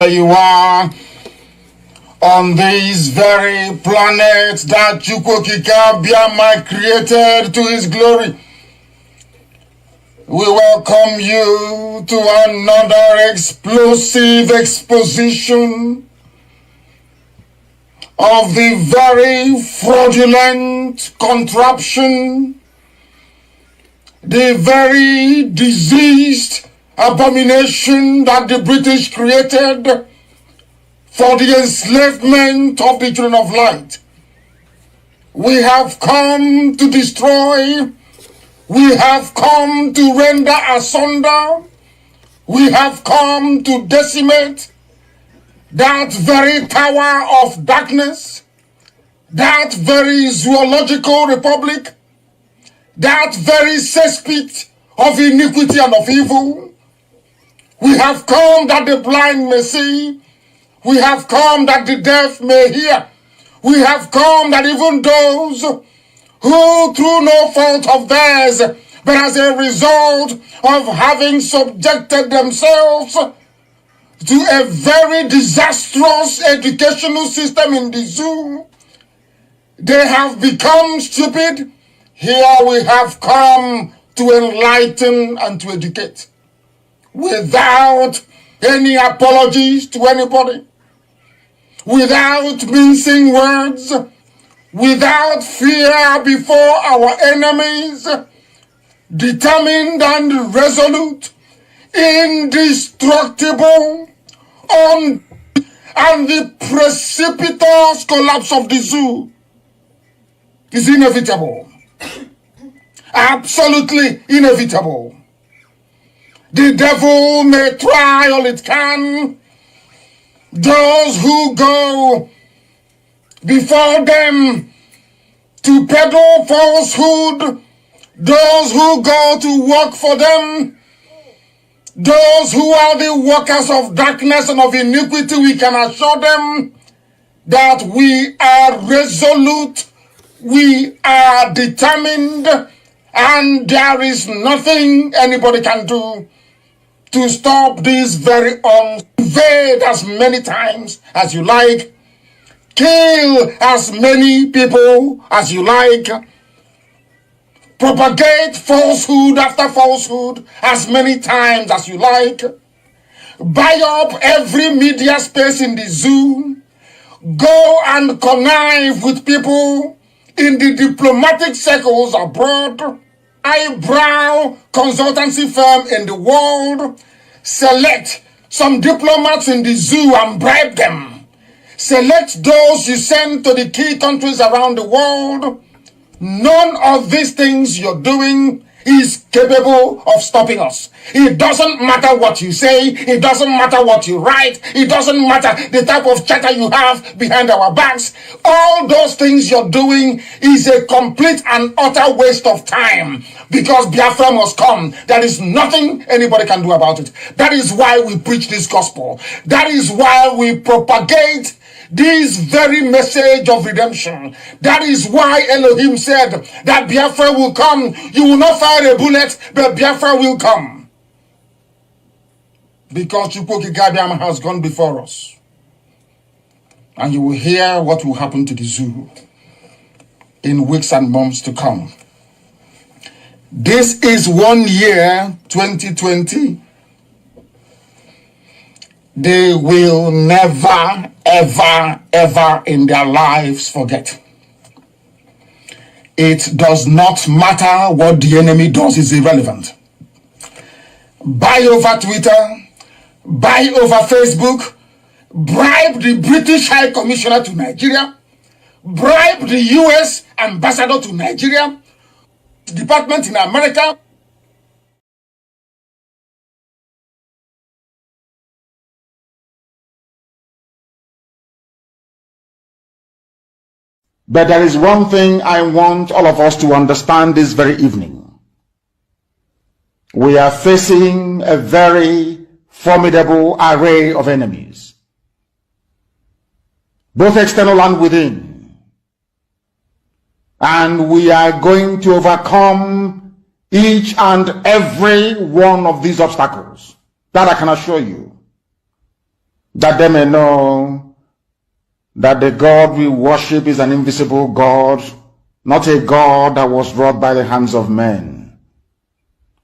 You are on this very planet that chukwuokikeabiama created to his glory. We welcome you to another explosive exposition of the very fraudulent contraption, the very diseased abomination that the British created for the enslavement of the children of light. We have come to destroy. We have come to render asunder. We have come to decimate that very tower of darkness, that very zoological republic, that very cesspit of iniquity and of evil. We have come that the blind may see. We have come that the deaf may hear. We have come that even those who through no fault of theirs, but as a result of having subjected themselves to a very disastrous educational system in the zoo, they have become stupid. Here we have come to enlighten and to educate, without any apologies to anybody, without mincing words, without fear before our enemies, determined and resolute, indestructible, and the precipitous collapse of the zoo is inevitable. Absolutely inevitable. The devil may try all it can. Those who go before them to peddle falsehood, those who go to work for them, those who are the workers of darkness and of iniquity, we can assure them that we are resolute, we are determined, and there is nothing anybody can do to stop this very invade as many times as you like, kill as many people as you like, propagate falsehood after falsehood as many times as you like, buy up every media space in the zoo, go and connive with people in the diplomatic circles abroad, eyebrow consultancy firm in the world, select some diplomats in the zoo and bribe them. Select those you send to the key countries around the world. None of these things you're doing is capable of stopping us. It doesn't matter what you say. It doesn't matter what you write. It doesn't matter the type of chatter you have behind our backs. All those things you're doing is a complete and utter waste of time, because Biafra must come. There is nothing anybody can do about it. That is why we preach this gospel. That is why we propagate this very message of redemption. That is why Elohim said that Biafra will come. You will not fire a bullet, but Biafra will come. Because chukwuokikeabiama has gone before us. And you will hear what will happen to the zoo in weeks and months to come. This is 1 year, 2020. They will never, ever, ever in their lives forget. It does not matter what the enemy does, is irrelevant. Buy over Twitter, buy over Facebook, bribe the British High Commissioner to Nigeria, bribe the US Ambassador to Nigeria, department in America. But there is one thing I want all of us to understand this very evening. We are facing a very formidable array of enemies, both external and within. And we are going to overcome each and every one of these obstacles. That I can assure you. that they may know that the God we worship is an invisible God, not a God that was wrought by the hands of men.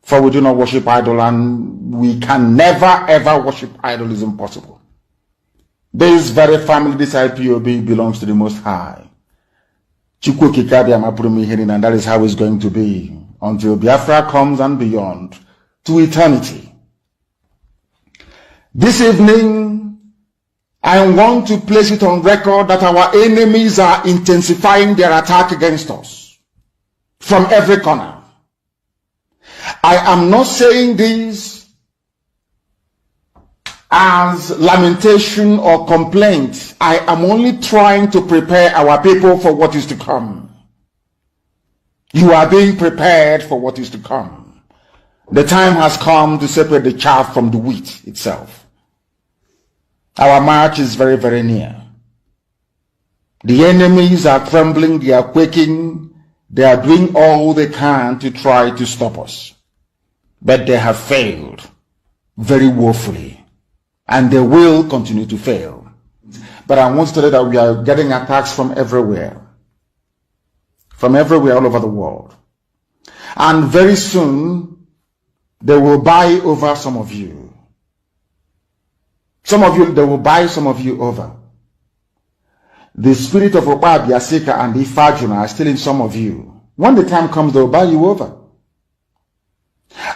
For we do not worship idol, and we can never ever worship idol. Is impossible. This very family, this IPOB, belongs to the Most High. Chukwuokikeabiama put me here, and that is how it's going to be until Biafra comes and beyond to eternity. This evening, I want to place it on record that our enemies are intensifying their attack against us from every corner. I am not saying this as lamentation or complaint. I am only trying to prepare our people for what is to come. You are being prepared for what is to come. The time has come to separate the chaff from the wheat itself. Our march is very, very near. The enemies are trembling, they are quaking, they are doing all they can to try to stop us. But they have failed very woefully, and they will continue to fail. But I want to tell you that we are getting attacks from everywhere all over the world. And very soon, they will buy over some of you. They will buy some of you over. The spirit of Biasika and Ifajuna are still in some of you. When the time comes, they will buy you over.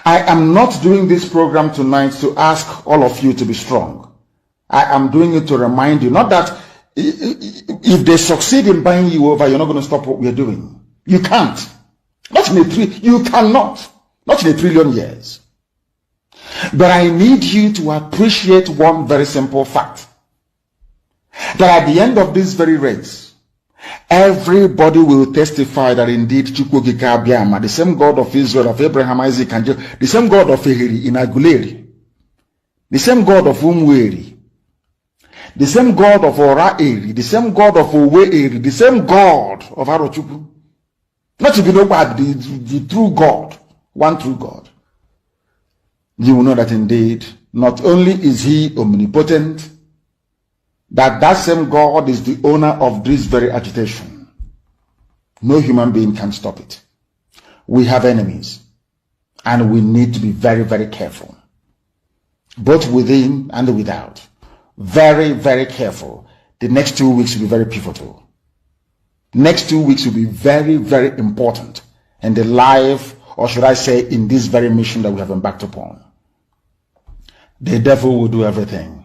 I am not doing this program tonight to ask all of you to be strong. I am doing it to remind you, not that if they succeed in buying you over, you're not going to stop what we're doing. You can't. You cannot. Not in a trillion years. But I need you to appreciate one very simple fact. That at the end of this very race, everybody will testify that indeed chukwuokikeabiama, the same God of Israel, of Abraham, Isaac, and Jacob, the same God of Ehiri in Aguleri, the same God of Umweri, the same God of Ora-Eri, the same God of Owe-Eri, the same God of Arochukwu. Not to be nobody, the true God, one true God. You will know that indeed, not only is he omnipotent, that same God is the owner of this very agitation. No human being can stop it. We have enemies, and we need to be very, very careful, both within and without. Very, very careful. The next 2 weeks will be very pivotal. Next 2 weeks will be very, very important in the life, or should I say, in this very mission that we have embarked upon. The devil will do everything.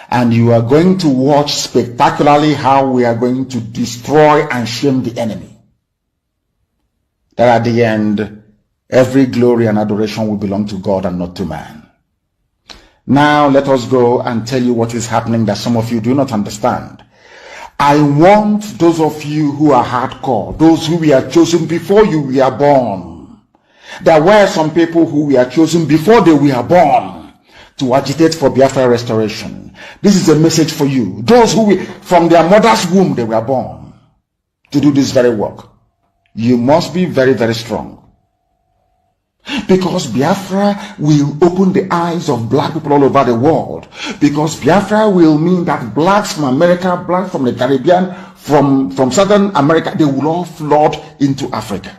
And you are going to watch spectacularly how we are going to destroy and shame the enemy. That at the end, every glory and adoration will belong to God and not to man. Now let us go and tell you what is happening that some of you do not understand. I want those of you who are hardcore, those who were chosen before you were born. There were some people who were chosen before they were born to agitate for Biafra restoration. This is a message for you. Those who from their mother's womb they were born to do this very work. You must be very, very strong. Because Biafra will open the eyes of black people all over the world. Because Biafra will mean that blacks from America, blacks from the Caribbean, from Southern America, they will all flood into Africa.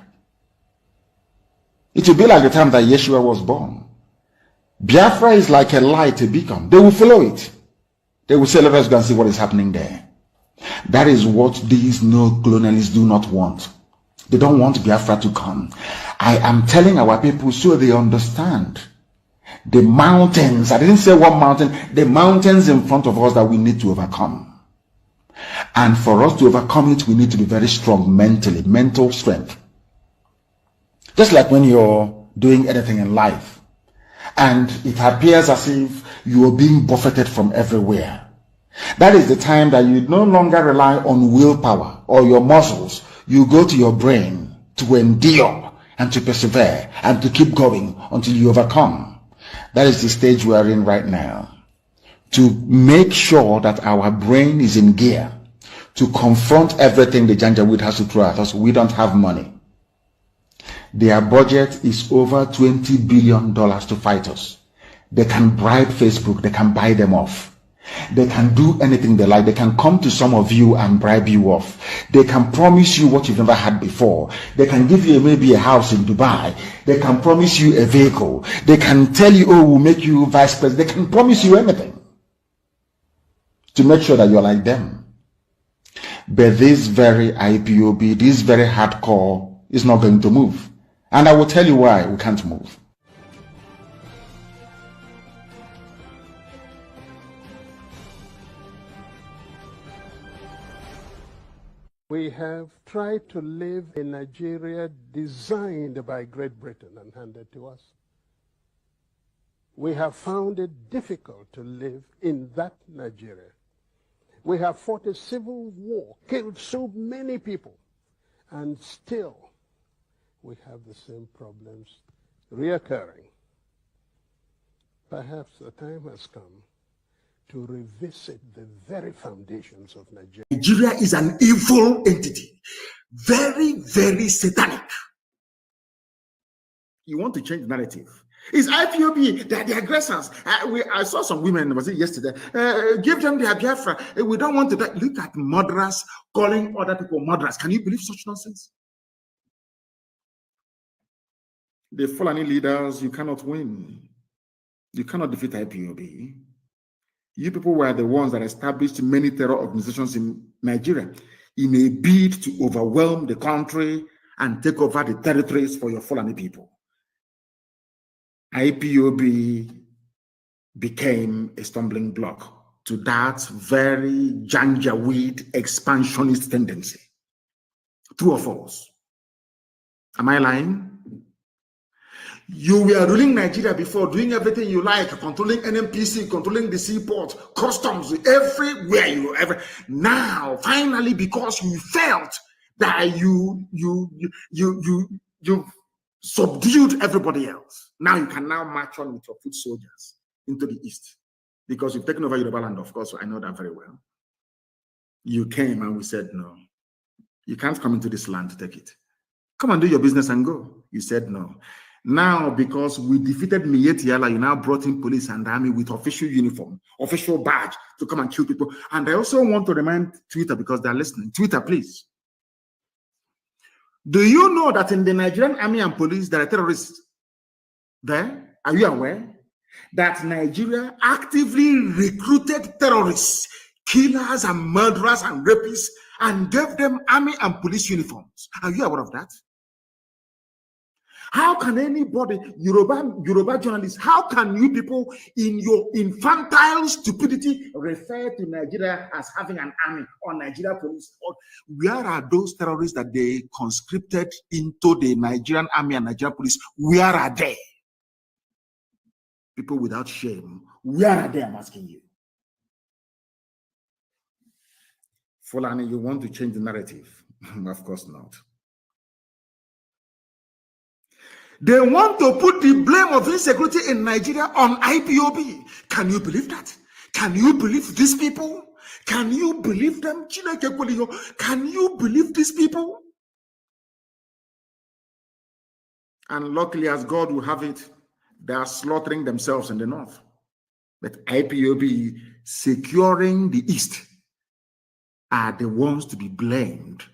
It will be like the time that Yeshua was born. Biafra is like a light, a beacon. They will follow it. They will say, let us go and see what is happening there. That is what these neo-colonialists do not want. They don't want Biafra to come. I am telling our people so they understand. The mountains, I didn't say one mountain, the mountains in front of us that we need to overcome. And for us to overcome it, we need to be very strong mentally, mental strength. Just like when you're doing anything in life, and it appears as if you are being buffeted from everywhere. That is the time that you no longer rely on willpower or your muscles. You go to your brain to endure and to persevere and to keep going until you overcome. That is the stage we are in right now. To make sure that our brain is in gear to confront everything the Janjaweed has to throw at us. We don't have money. Their budget is over $20 billion to fight us. They can bribe Facebook. They can buy them off. They can do anything they like. They can come to some of you and bribe you off. They can promise you what you've never had before. They can give you maybe a house in Dubai. They can promise you a vehicle. They can tell you, oh, we'll make you vice president. They can promise you anything to make sure that you're like them. But this very IPOB, this very hardcore is not going to move. And I will tell you why we can't move. We have tried to live in Nigeria designed by Great Britain and handed to us. We have found it difficult to live in that Nigeria. We have fought a civil war, killed so many people, and still we have the same problems reoccurring. Perhaps the time has come to revisit the very foundations of Nigeria. Nigeria is an evil entity, very, very satanic. You want to change the narrative. It's IPOB, they are the aggressors. I saw some women, was it yesterday? Give them their Biafra. We don't want to die. Look at murderers calling other people murderers. Can you believe such nonsense? The Fulani leaders, you cannot win. You cannot defeat IPOB. You people were the ones that established many terror organizations in Nigeria in a bid to overwhelm the country and take over the territories for your Fulani people. IPOB became a stumbling block to that very janjaweed expansionist tendency. True or false? Am I lying? You were ruling Nigeria before, doing everything you like, controlling NMPC, controlling the seaport, customs, everywhere you ever. Now, finally, because you felt that you subdued everybody else, now you can now march on with your foot soldiers into the east, because you've taken over Yoruba land. Of course, I know that very well. You came and we said, no, you can't come into this land to take it. Come and do your business and go. You said no. Now, because we defeated Mietiala, you now brought in police and army with official uniform, official badge to come and kill people. And I also want to remind Twitter, because they're listening. Twitter, please. Do you know that in the Nigerian army and police, there are terrorists there? Are you aware that Nigeria actively recruited terrorists, killers and murderers and rapists, and gave them army and police uniforms? Are you aware of that? How can anybody, Yoruba journalists, how can you people in your infantile stupidity refer to Nigeria as having an army or Nigeria police? Or where are those terrorists that they conscripted into the Nigerian army and Nigerian police? Where are they? People without shame, where are they? I'm asking you. Fulani, you want to change the narrative? Of course not. They want to put the blame of insecurity in Nigeria on IPOB. Can you believe that? Can you believe these people? Can you believe them? Can you believe these people? And luckily, as God will have it, they are slaughtering themselves in the north. But IPOB securing the east are the ones to be blamed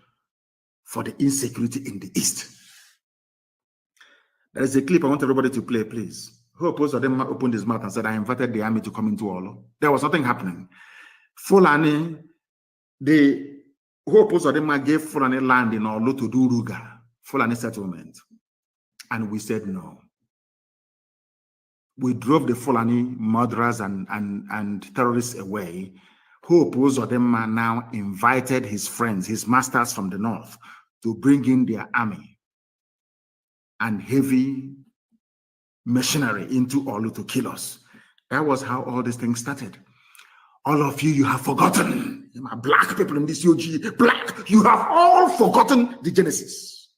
for the insecurity in the east. There is a clip I want everybody to play, please. Who opposed to them opened his mouth and said, I invited the army to come into Olo. There was nothing happening. Fulani, who opposed to them gave Fulani land in Olo to do Ruga, Fulani settlement. And we said no. We drove the Fulani murderers and terrorists away. Who opposed to them now invited his friends, his masters from the north, to bring in their army and heavy machinery into Olu to kill us. That was how all these things started. All of you have forgotten. Black people in this UG, black, you have all forgotten the Genesis.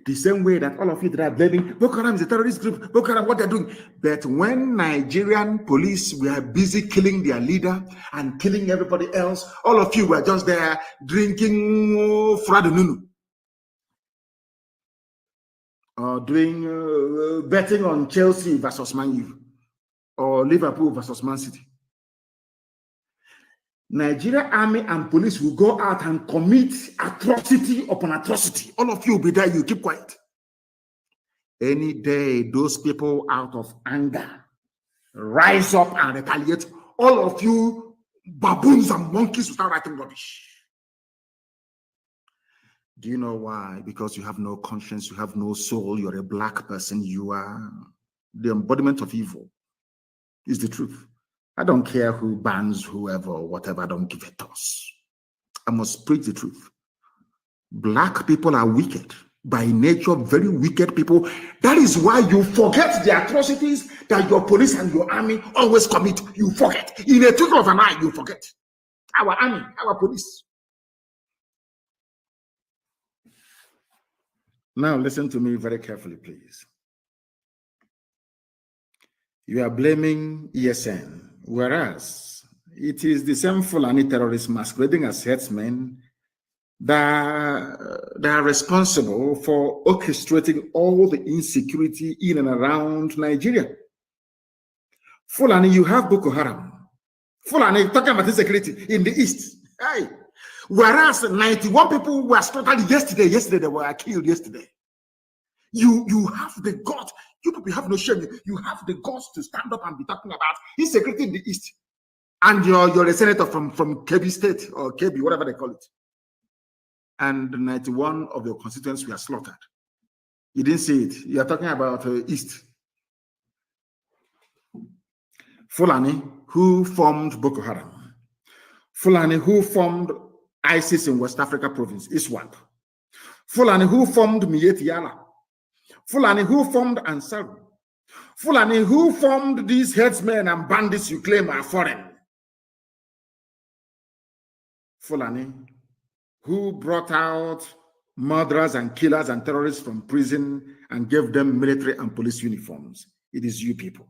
The same way that all of you that are blaming Boko Haram is a terrorist group, Boko Haram, what they're doing. But when Nigerian police were busy killing their leader and killing everybody else, all of you were just there drinking Fradununu. Or doing betting on Chelsea versus Man U or Liverpool versus Man City. Nigeria army and police will go out and commit atrocity upon atrocity. All of you will be there, you keep quiet. Any day, those people out of anger rise up and retaliate. All of you baboons and monkeys without writing rubbish. Do you know why? Because you have no conscience, you have no soul, you're a black person, you are the embodiment of evil. Is the truth. I don't care who bans whoever or whatever, I don't give a toss. I must preach the truth. Black people are wicked. By nature, very wicked people. That is why you forget the atrocities that your police and your army always commit. You forget. In a twinkle of an eye, you forget. Our army, our police. Now listen to me very carefully, please. You are blaming ESN, whereas it is the same Fulani terrorists masquerading as headsmen that are responsible for orchestrating all the insecurity in and around Nigeria. Fulani, you have Boko Haram. Fulani, talking about insecurity in the east. Hey. Whereas 91 people were slaughtered yesterday. Yesterday, they were killed yesterday. You have the guts. You people have no shame. You have the guts to stand up and be talking about insecurity in the east. And you're a senator from Kebbi State or Kebbi, whatever they call it. And 91 of your constituents were slaughtered. You didn't see it. You are talking about east. Fulani, who formed Boko Haram. Fulani, who formed ISIS in West Africa province, ISWAP. Fulani, who formed Miyetti Yala. Fulani, who formed Ansaru. Fulani, who formed these headsmen and bandits you claim are foreign. Fulani, who brought out murderers and killers and terrorists from prison and gave them military and police uniforms. It is you people.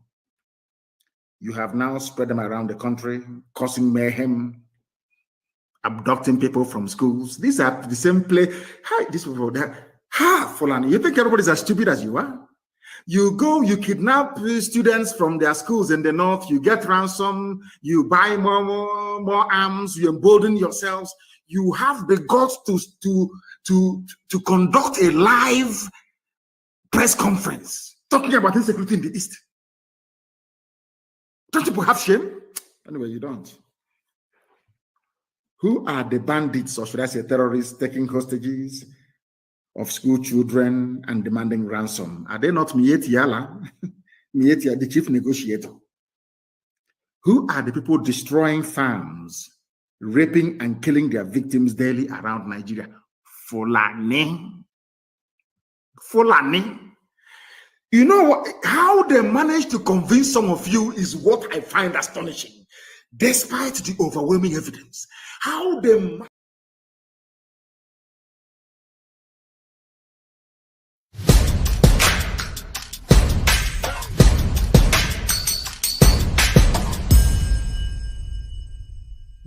You have now spread them around the country, causing mayhem, abducting people from schools. These are the same place. Hi, these people there. Ha, Fulani, you think everybody's as stupid as you are? You go, you kidnap students from their schools in the north, you get ransom, you buy more arms, you embolden yourselves. You have the guts to conduct a live press conference talking about insecurity in the East. Don't people have shame? Anyway, you don't. Who are the bandits, or should I say terrorists, taking hostages of school children and demanding ransom? Are they not Miyetti Yala, Miyetti, the chief negotiator? Who are the people destroying farms, raping and killing their victims daily around Nigeria? Fulani. Fulani. You know what? How they manage to convince some of you is what I find astonishing, despite the overwhelming evidence. How they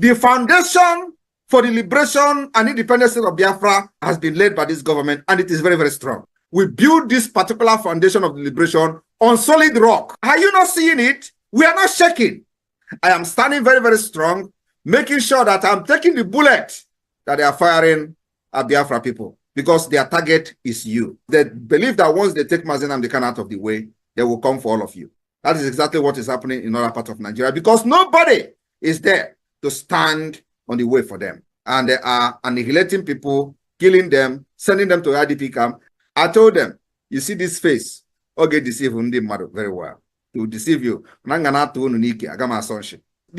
The foundation for the liberation and independence of Biafra has been laid by this government, and it is very, very strong. We build this particular foundation of the liberation on solid rock. Are you not seeing it? We are not shaking. I am standing very, very strong, making sure that I'm taking the bullet that they are firing at Biafra people, because their target is you. They believe that once they take Mazi Nnamdi Kanu out of the way, they will come for all of you. That is exactly what is happening in other parts of Nigeria, because nobody is there to stand on the way for them. And they are annihilating people, killing them, sending them to IDP camp. I told them, you see this face, okay, deceive very well. To deceive you. The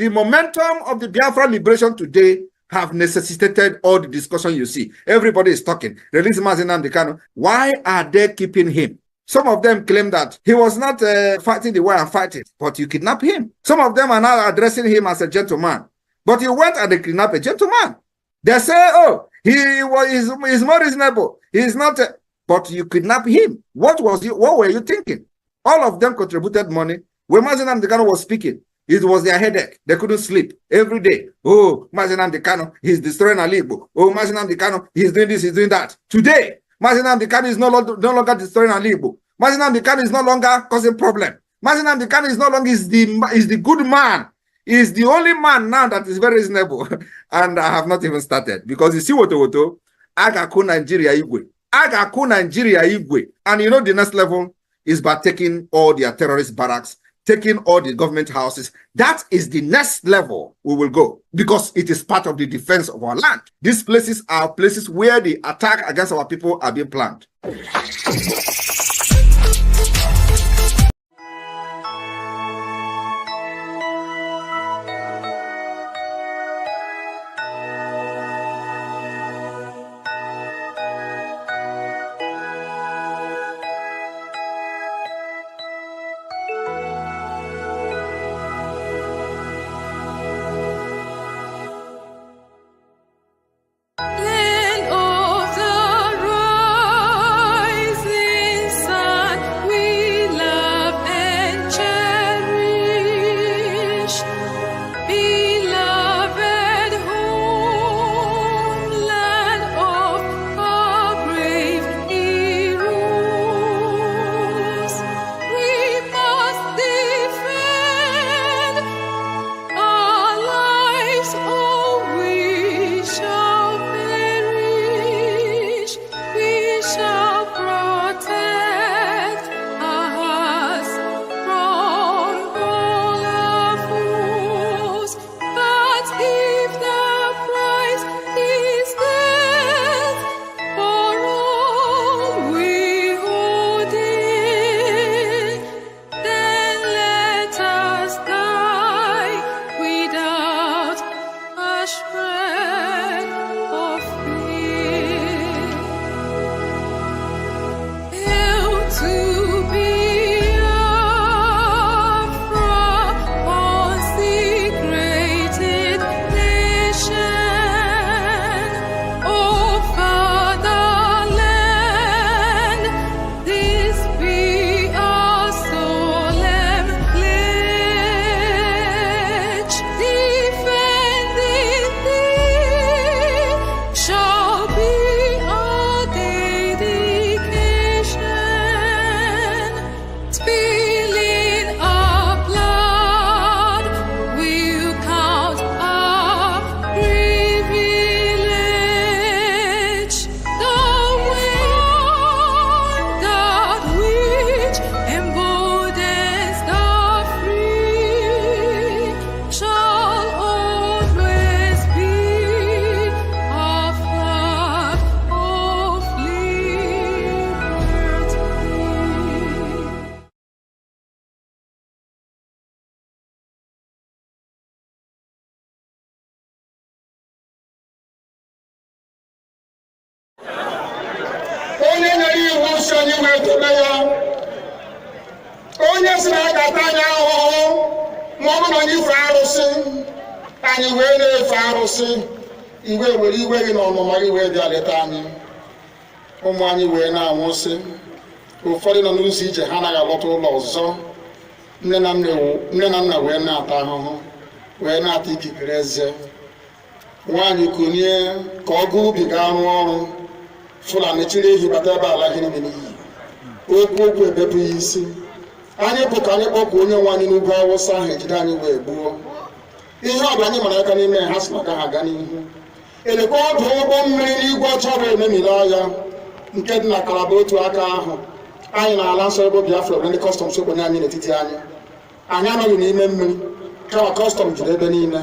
momentum of the Biafra liberation today have necessitated all the discussion you see. Everybody is talking. Release Mazi Nnamdi Kanu. Why are they keeping him? Some of them claim that he was not fighting the way I'm fighting, but you kidnap him. Some of them are now addressing him as a gentleman, but you went and kidnapped a gentleman. They say, oh, he's more reasonable. He's not, but you kidnap him. What were you thinking? All of them contributed money. When Mazi Nnamdi Kanu was speaking, it was their headache. They couldn't sleep every day. Oh, Mazi Nnamdi Kanu, he's destroying Alibo. Oh, Mazi Nnamdi Kanu, he's doing this, he's doing that. Today, Mazi Nnamdi Kanu is no longer destroying Alibo. Mazi Nnamdi Kanu is no longer causing problem. Mazi Nnamdi Kanu is no longer is the good man. He's the only man now that is very reasonable. And I have not even started. Because you see what Agaku Nigeria Igwe. Agaku Nigeria Igwe. And you know the next level is by taking all their terrorist barracks, taking all the government houses. That is the next level we will go, because it is part of the defense of our land. These places are places where the attack against our people are being planned. ụfọdụ nọ n'ụzọ ije ha anaghị alọta ụlọ ọzọ. Nne na nna wee na-ata ahụhụ, wee na-ata ikikere eze. Nwaanyị kunye ka ọ gaa ubi gaa rụọ ọrụ, Fulani chiri ehi bata ebe ala gịnị n'iyi. Okwu ebepụ ya isi. Anyị bụ ka anyị kpọkụ onye nwe anyị n'ugwu Awụsa ahụ ejide anyị wee gbuo. Ihe ọbụla anyị mara aka n'ime ha sị na ka ha gaa n'ihu. Elekwa ọdụ ụgbọ mmiri n'igwe ọcha bụ ememiri agha nke dị na Kalaba otu aka ahụ. Anyị na-ala nsọ ebe Biafra bụ ndị kọstọm sokwenye anyị n'etiti anyị. Anyị anọghị n'ime mmiri, kama kọstọm juru ebe niile.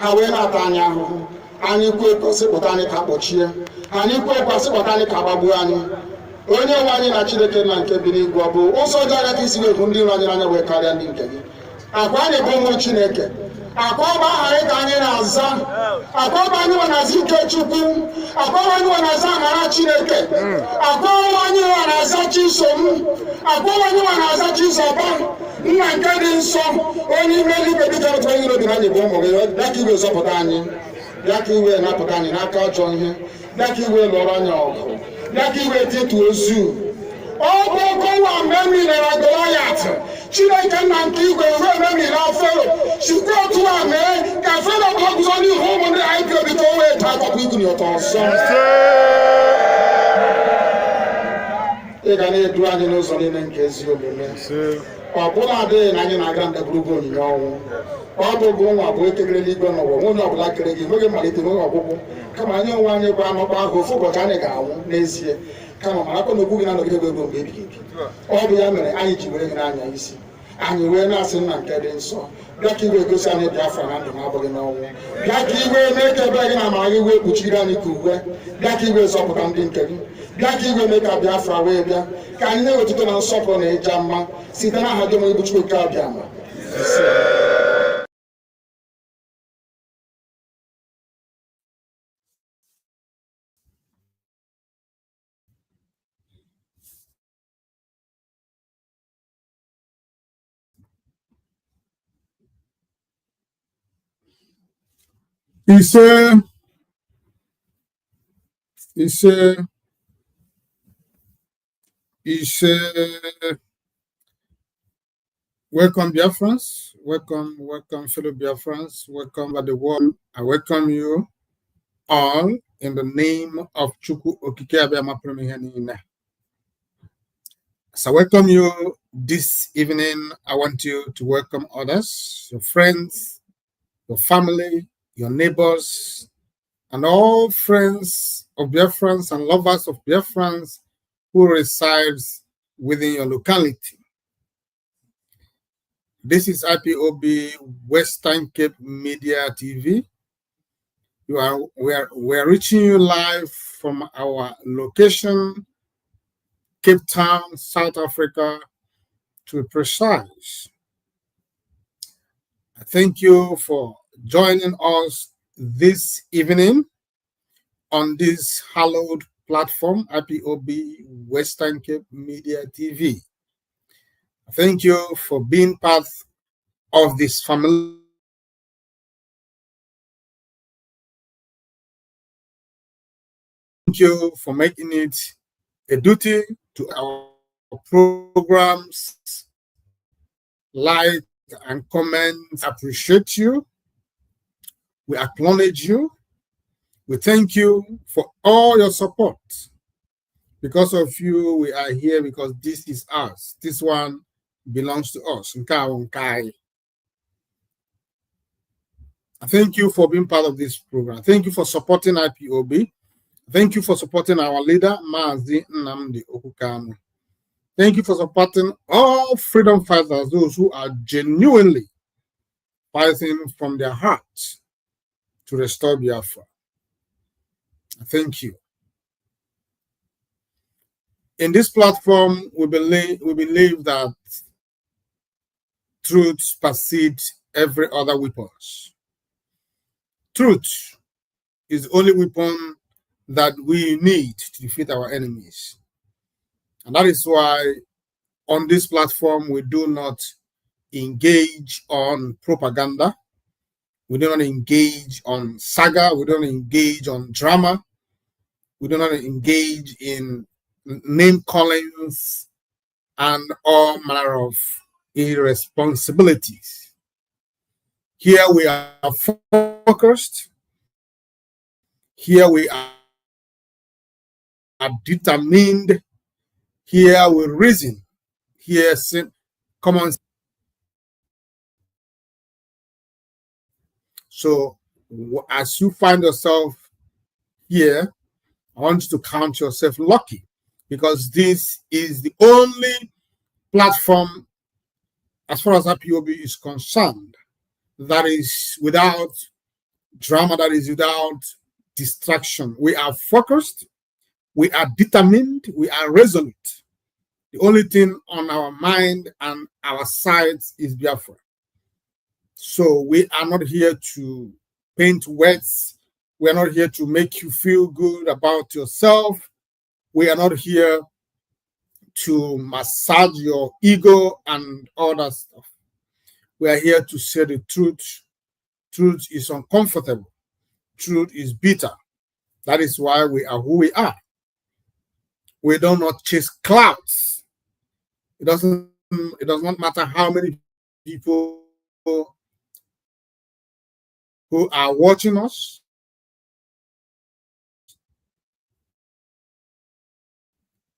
Ha wee na-ata anyị ahụhụ. Anyị kwuo ekwesị kpọta anyị ka kpọchie. Anyị kwuo ekwesị kpọta anyị ka gbagbuo anyị. Onye nwe anyị na Chineke na nke bi n'igwe ọ bụ ụzọ dị anya ka isi wee bụ ndị iro anyị n'anya wee karịa ndị nke gị. Akwa anyị bụ ụmụ Chineke. Akwa ọba aha anyị ka anyị na-aza. Akwa ọba anyị nwe na-aza ike Chukwu. Akwa ọba anyị nwe na-aza amara Chineke. Akwa ọba anyị nwe na-aza Chisom. Akwa ọba anyị nwe na-aza Chizoba. Nna nke dị nsọ, onye ime eluigwe dịka otu onye iro dị na anyị bụ ụmụ gị. Bịa ka iwe zọpụta anyị. Bịa ka iwe napụta anyị n'aka ajọ ihe. Bịa ka iwe lụọrọ anyị ọgụ. Bịa ka iwe tituo ozu. Ọ bụ ọkọwa mgbe emilere Goliath. Chineke nna nke igwe wee memiri Fero. Sikwa otu a mee ka Fero ka ọ guzo n'ihu ụmụ ndị IPOB ka o wee taa akwụkwọ igu n'ụtọ ọzọ. Ị ga na-edu anyị n'ụzọ niile nke ezi omume. ọbụla adịghị na anyị na-aga ndagwurugwu onyinye ọnwụ ọ bụbụ nwa bụ ekegerela igwe n'ụwa onye ọbụla kere gị nweghị mmalite nweghị ọgwụgwụ kama anyị onwe anyị bụ anọkwa ahụ ofu ụbọchị anyị ga-anwụ n'ezie kama marakwa na ogbu gị na-anọgide gị ruo mgbe ebighị ebi ọ bụ ya mere anyị ji were gị n'anya isi anyị wee na-asị nna nke dị nsọ bịa ka iwe gosi anyị Biafra na ndụ na-abụghị n'ọnwụ bịa ka iwe mee ka ebe gị na amara gị wee kpuchiri anyị ka uwe bịa ka iwe zọpụta ndị nke gị bịa ka iwe mee ka Biafra wee bịa ka anyị na-ewetụta na nsọpụrụ na ịja mma site n'aha gị onye bụ Chukwuokikeabiama. Welcome, Biafrans. Welcome, fellow Biafrans. Welcome by the world. I welcome you all in the name of chukwuokikeabiama. So, welcome you this evening. I want you to welcome others, your friends, your family, your neighbors, and all friends of Biafrans and lovers of Biafrans who resides within your locality. This is IPOB Western Cape Media TV. We are reaching you live from our location, Cape Town, South Africa, to be precise. I thank you for joining us this evening on this hallowed platform, IPOB Western Cape Media TV. Thank you for being part of this family. Thank you for making it a duty to our programs, like and comment. Appreciate you. We acknowledge you. We thank you for all your support. Because of you, we are here because this is us. This one belongs to us. I thank you for being part of this program. Thank you for supporting IPOB. Thank you for supporting our leader, Mazi Nnamdi Kanu. Thank you for supporting all freedom fighters, those who are genuinely fighting from their hearts to restore Biafra. Thank you. In this platform, we believe that truth supersedes every other weapon. Truth is the only weapon that we need to defeat our enemies. And that is why on this platform, we do not engage on propaganda. We do not engage on saga. We don't engage on drama. We do not engage in name callings and all manner of irresponsibilities. Here we are focused. Here we are determined. Here we reason. Here common. So as you find yourself here, I want you to count yourself lucky, because this is the only platform, as far as IPOB is concerned, that is without drama, that is without distraction. We are focused, we are determined, we are resolute. The only thing on our mind and our sides is Biafra. So we are not here to paint words. We are not here to make you feel good about yourself. We are not here to massage your ego and all that stuff. We are here to say the truth. Truth is uncomfortable. Truth is bitter. That is why we are who we are. We do not chase clouds. It does not matter how many people who are watching us.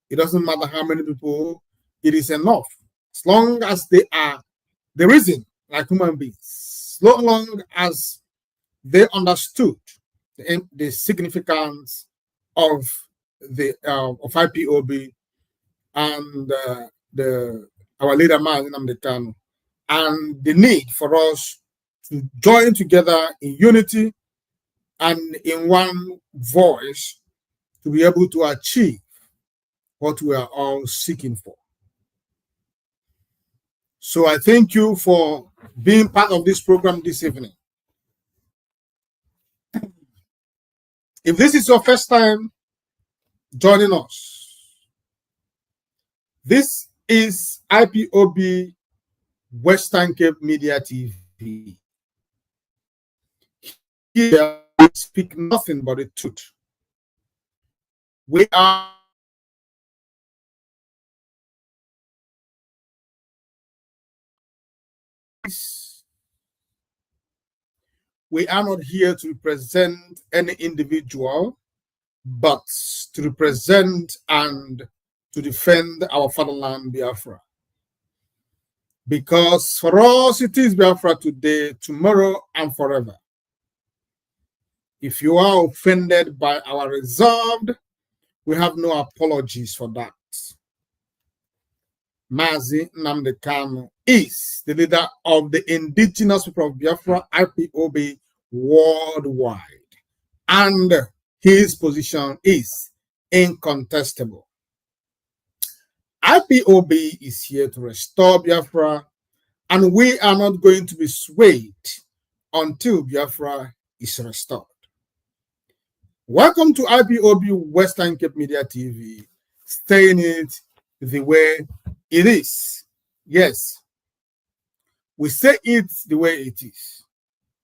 It doesn't matter how many people, it is enough as long as they are the reason like human beings, so long as they understood the significance of the of IPOB and our leader man Nnamdi Kanu, and the need for us to join together in unity and in one voice to be able to achieve what we are all seeking for. So I thank you for being part of this program this evening. If this is your first time joining us, this is IPOB Western Cape Media TV. Here we speak nothing but the truth. We are not here to represent any individual, but to represent and to defend our fatherland, Biafra. Because for us, it is Biafra today, tomorrow, and forever. If you are offended by our resolve, we have no apologies for that. Mazi Nnamdi Kanu is the leader of the indigenous people of Biafra, IPOB, worldwide. And his position is incontestable. IPOB is here to restore Biafra, and we are not going to be swayed until Biafra is restored. Welcome to IPOB Western Cape Media TV, staying it the way it is. Yes, we say it the way it is.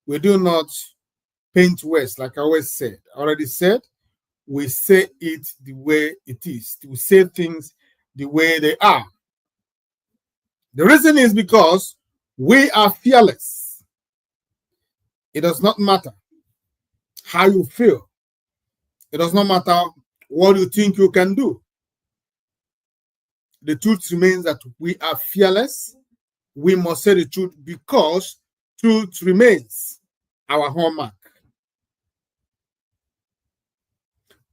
We do not paint West, like I already said. We say it the way it is. We say things the way they are. The reason is because we are fearless. It does not matter how you feel. It does not matter what you think you can do. The truth remains that we are fearless. We must say the truth because truth remains our hallmark.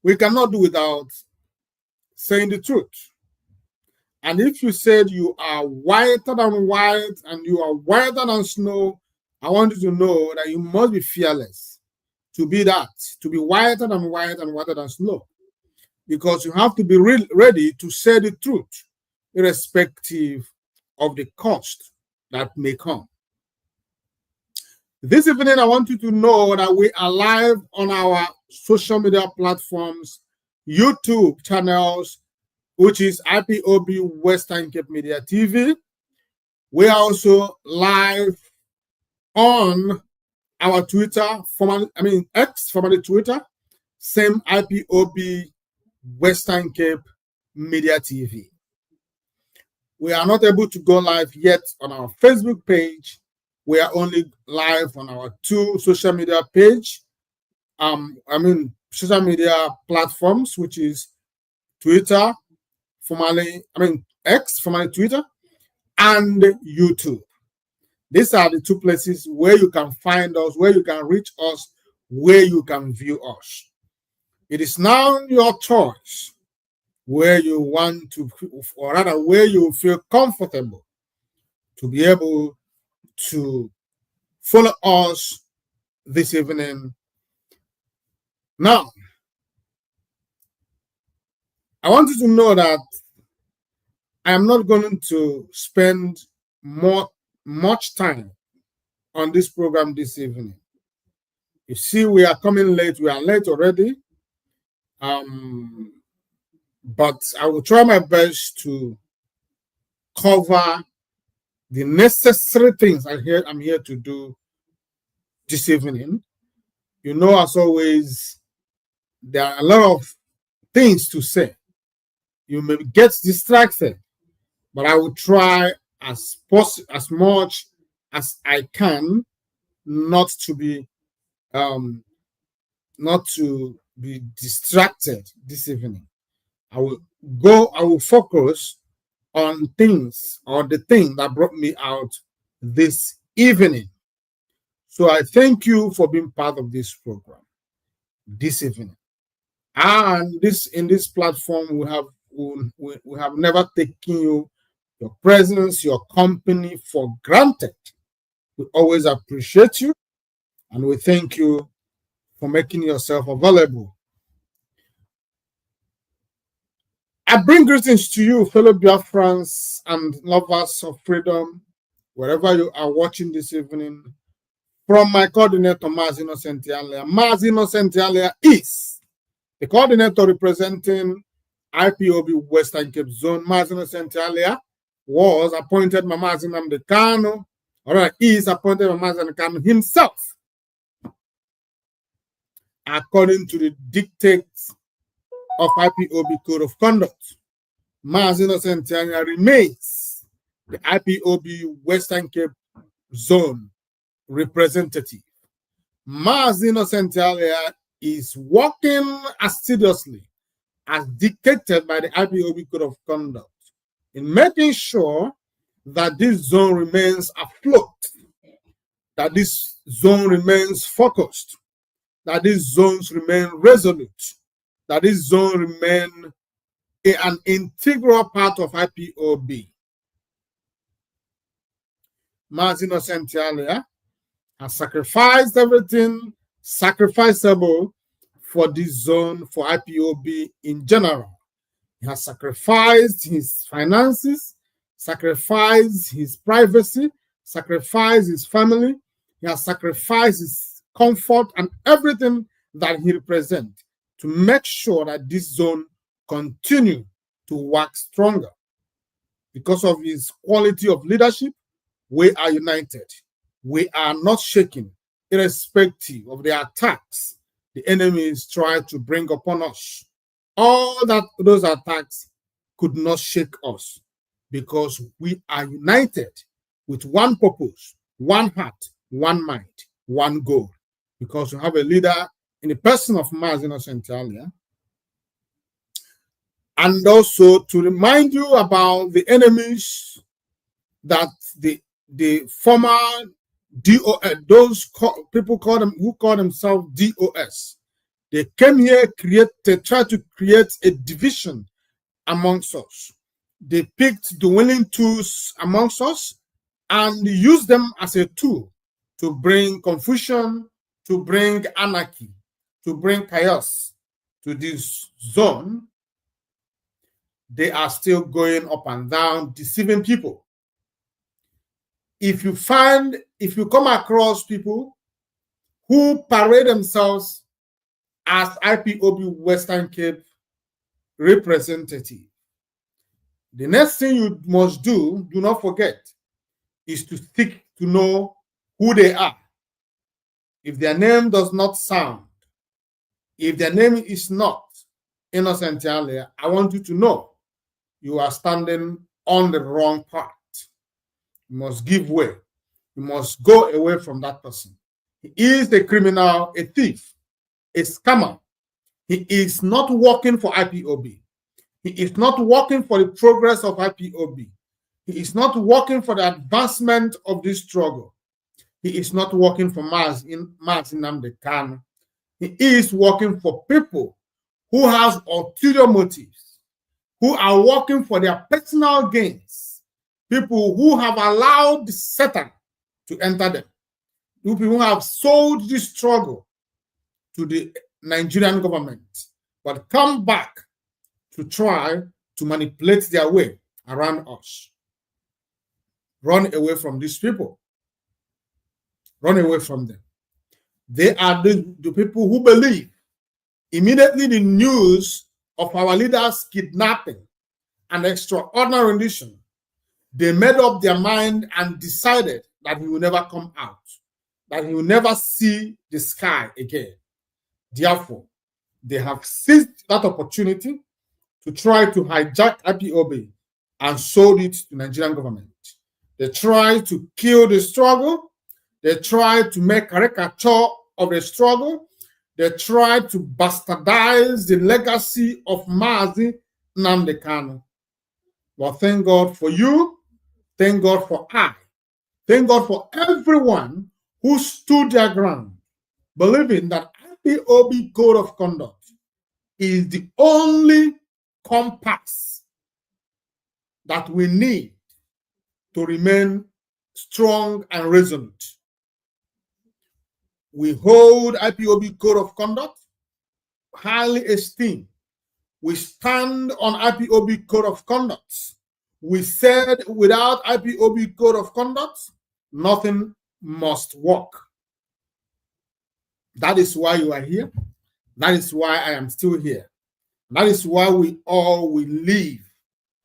We cannot do without saying the truth. And if you said you are whiter than white and you are whiter than snow, I want you to know that you must be fearless to be that, to be whiter than white and whiter than snow. Because you have to be ready to say the truth, irrespective of the cost that may come. This evening, I want you to know that we are live on our social media platforms, YouTube channels, which is IPOB Western Cape Media TV. We are also live on our Twitter, X, formerly Twitter, same IPOB Western Cape Media TV. We are not able to go live yet on our Facebook page. We are only live on our two social media page. Social media platforms, which is Twitter, X, formerly Twitter, and YouTube. These are the two places where you can find us, where you can reach us, where you can view us. It is now your choice where you want to, or rather where you feel comfortable to be able to follow us this evening. Now, I want you to know that I am not going to spend much time on this program this evening. You see, we are coming late. We are late already. But I will try my best to cover the necessary things I'm here to do this evening. You know, as always, there are a lot of things to say. You may get distracted, but I will try as much as I can not to be distracted this evening. I will focus on things or the thing that brought me out this evening. So I thank you for being part of this program this evening. And in this platform, we have never taken your presence, your company for granted. We always appreciate you, and we thank you for making yourself available. I bring greetings to you, fellow Biafrans and lovers of freedom, wherever you are watching this evening, from my coordinator, Mazi Innocentialia. Mazi Innocentialia is the coordinator representing IPOB Western Cape Zone. Mazi Innocentialia was appointed by Mazi Nnamdi Kanu, or is appointed by Mazi Kanu himself, according to the dictates of IPOB Code of Conduct. Mazi Innocentialia remains the IPOB Western Cape Zone representative. Mazi Innocentialia is working assiduously as dictated by the IPOB Code of Conduct in making sure that this zone remains afloat, that this zone remains focused, that these zones remain resolute, that this zone remain an integral part of IPOB. Mazi Innocentialia has sacrificed everything sacrificable for this zone, for IPOB in general. He has sacrificed his finances, sacrificed his privacy, sacrificed his family. He has sacrificed his comfort and everything that he represents to make sure that this zone continue to work stronger. Because of his quality of leadership, we are united. We are not shaken, irrespective of the attacks the enemies try to bring upon us. All those attacks could not shake us because we are united with one purpose, one heart, one mind, one goal. Because we have a leader in the person of Mazi Innocentialia. And also to remind you about the enemies that the former DOS, those people who call themselves DOS, they came here, they tried to create a division amongst us. They picked the winning tools amongst us and used them as a tool to bring confusion, to bring anarchy, to bring chaos to this zone. They are still going up and down, deceiving people. If you come across people who parade themselves as IPOB Western Cape representative, the next thing you must do not forget, is to seek to know who they are. If their name does not sound, if their name is not Innocentialia, I want you to know you are standing on the wrong path. You must give way. You must go away from that person. He is a criminal, a thief, a scammer. He is not working for IPOB. He is not working for the progress of IPOB. He is not working for the advancement of this struggle. He is not working for Mazi Nnamdi Kanu. He is working for people who have ulterior motives, who are working for their personal gains, people who have allowed Satan to enter them, people who have sold this struggle to the Nigerian government, but come back to try to manipulate their way around us. Run away from these people. Run away from them. They are the people who believe immediately the news of our leaders kidnapping and extraordinary rendition, they made up their mind and decided that he will never come out, that he will never see the sky again. Therefore, they have seized that opportunity to try to hijack IPOB and sold it to the Nigerian government. They try to kill the struggle. They try to make caricature of the struggle. They try to bastardize the legacy of Mazi Nnamdi Kanu. But thank God for you. Thank God for I. Thank God for everyone who stood their ground, believing that IPOB Code of Conduct is the only compass that we need to remain strong and resolute. We hold IPOB Code of Conduct highly esteemed. We stand on IPOB Code of Conduct. We said without IPOB Code of Conduct, nothing must work. That is why you are here. That is why I am still here. That is why we all will live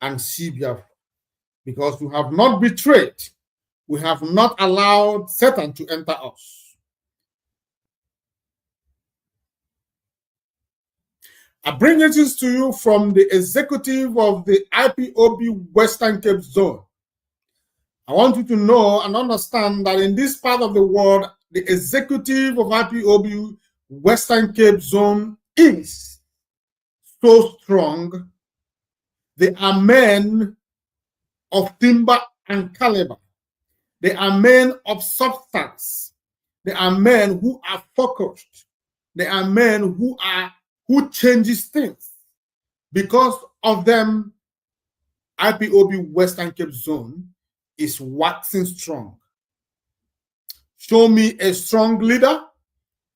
and see Biafra. Because we have not betrayed. We have not allowed Satan to enter us. I bring it to you from the executive of the IPOB Western Cape Zone. I want you to know and understand that in this part of the world, the executive of IPOB Western Cape Zone is so strong. They are men of timber and caliber. They are men of substance. They are men who are focused. They are men who changes things. Because of them, IPOB Western Cape Zone is waxing strong. Show me a strong leader,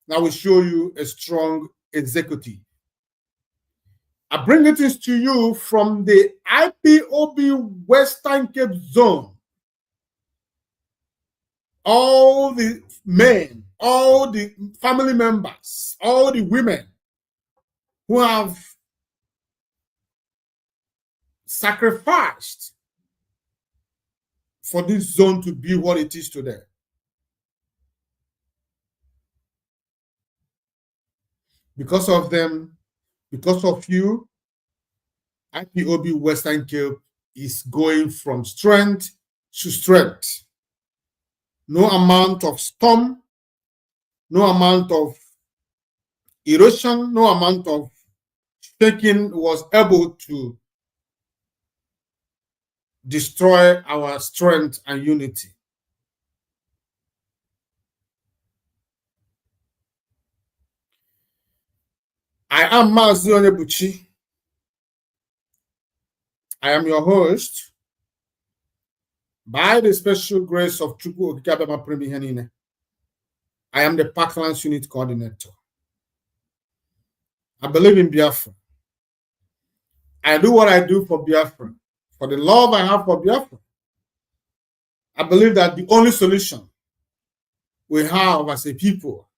I will show you a strong executive. I bring it to you from the IPOB Western Cape Zone. All the men, all the family members, all the women who have sacrificed for this zone to be what it is today. Because of them, because of you, IPOB Western Cape is going from strength to strength. No amount of storm, no amount of erosion, no amount of shaking was able to destroy our strength and unity. I am Mazi. I am your host. By the special grace of chukwuokikeabiama Premier, I am the Parklands Unit Coordinator. I believe in Biafra. I do what I do for Biafra, for the love I have for Biafra. I believe that the only solution we have as a people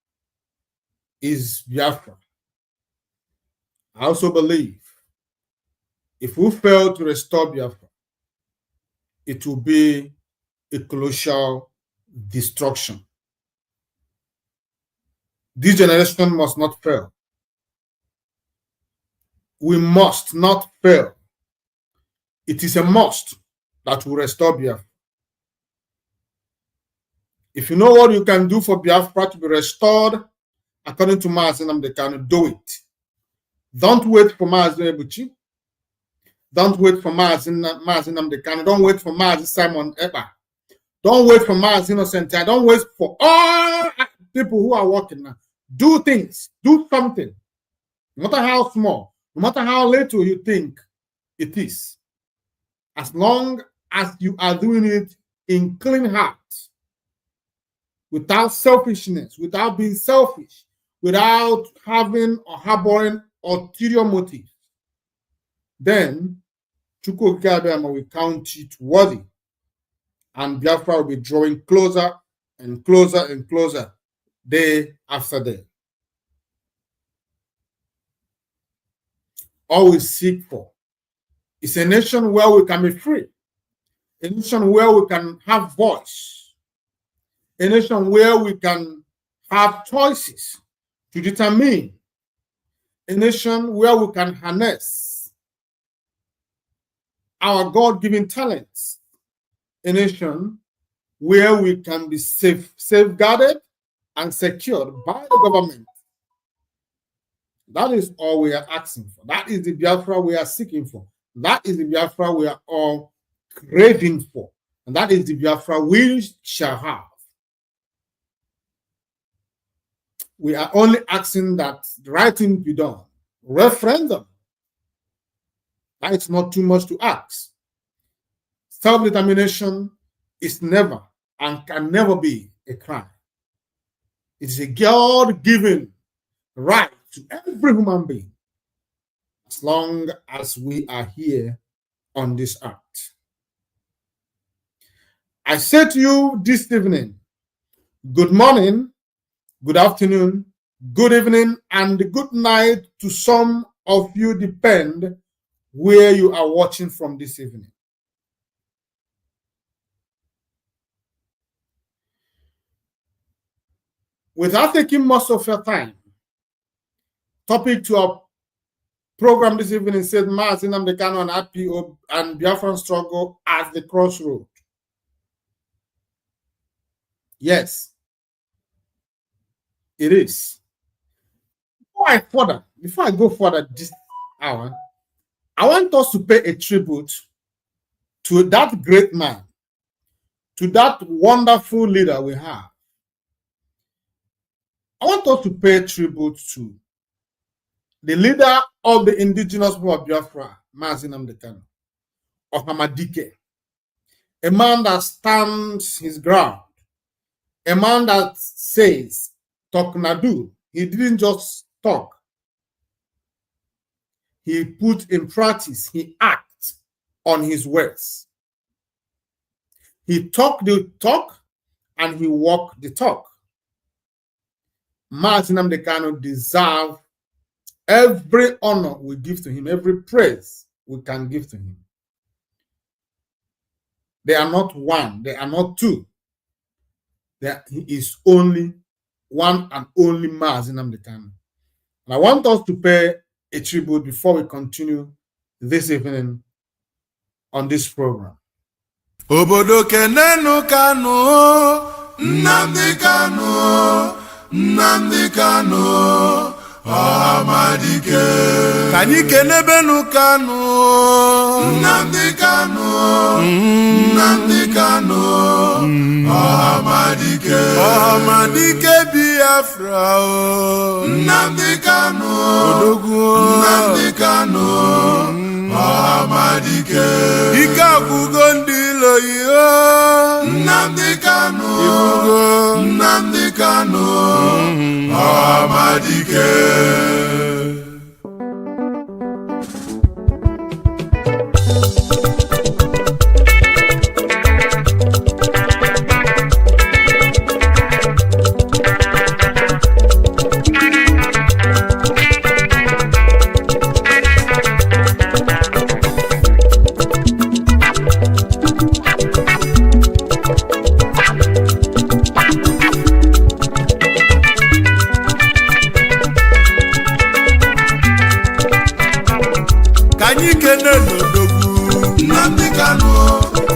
is Biafra. I also believe if we fail to restore Biafra, it will be a colossal destruction. This generation must not fail. We must not fail. It is a must that will restore Biafra. If you know what you can do for Biafra to be restored, according to Mazi Nnamdi Kanu, do it. Don't wait for Mazi. Don't wait for Mazi Nnamdi Kanu. Don't wait for Mazi Simon Eba. Don't wait for Mazi Innocent. Don't wait for all people who are working now. Do things. Do something. No matter how small, no matter how little you think it is. As long as you are doing it in clean heart, without selfishness, without being selfish, without having or harboring ulterior motives, then chukwuokikeabiama will count it worthy, and Biafra will be drawing closer and closer and closer day after day. All we seek for is a nation where we can be free, a nation where we can have voice, a nation where we can have choices to determine, a nation where we can harness our God-given talents, a nation where we can be safeguarded and secured by the government. That is all we are asking for. That is the Biafra we are seeking for. That is the Biafra we are all craving for. And that is the Biafra we shall have. We are only asking that the right thing be done. Referendum. That is not too much to ask. Self-determination is never and can never be a crime. It is a God-given right to every human being as long as we are here on this earth. I say to you this evening, good morning, good afternoon, good evening, and good night to some of you, depend where you are watching from this evening. Without taking much of your time, topic to our program this evening said Mazi, Nnamdi Kanu and IPO and Biafran struggle at the crossroad. Yes, it is. Before I go further this hour, I want us to pay a tribute to that great man, to that wonderful leader we have. I want us to pay tribute to the leader of the indigenous people of Biafra, Mazi Nnamdi Kanu, of Amadike, a man that stands his ground, a man that says, talk na do. He didn't just talk. He put in practice, he acts on his words. He talked the talk and he walked the talk. Mazi Nnamdi Kanu deserves every honor we give to him, every praise we can give to him. They are not one, they are not two. He is only one and only Mazi Nnamdi Kanu. And I want us to pay a tribute before we continue this evening on this program. Obodo kenenu Kanu, Nnamdi Kanu, Nnamdi Kanu, Amadike. Kanyi kenebenu Kanu, Nnamdi Kanu, Nnamdi Kanu, Amadike. Amadike Biafra, Nnamdi Kanu, Nnamdi Kanu, Amadike. Ika kugondilo yo, Nnamdi Kanu, Nnamdi Kanu, Amadike.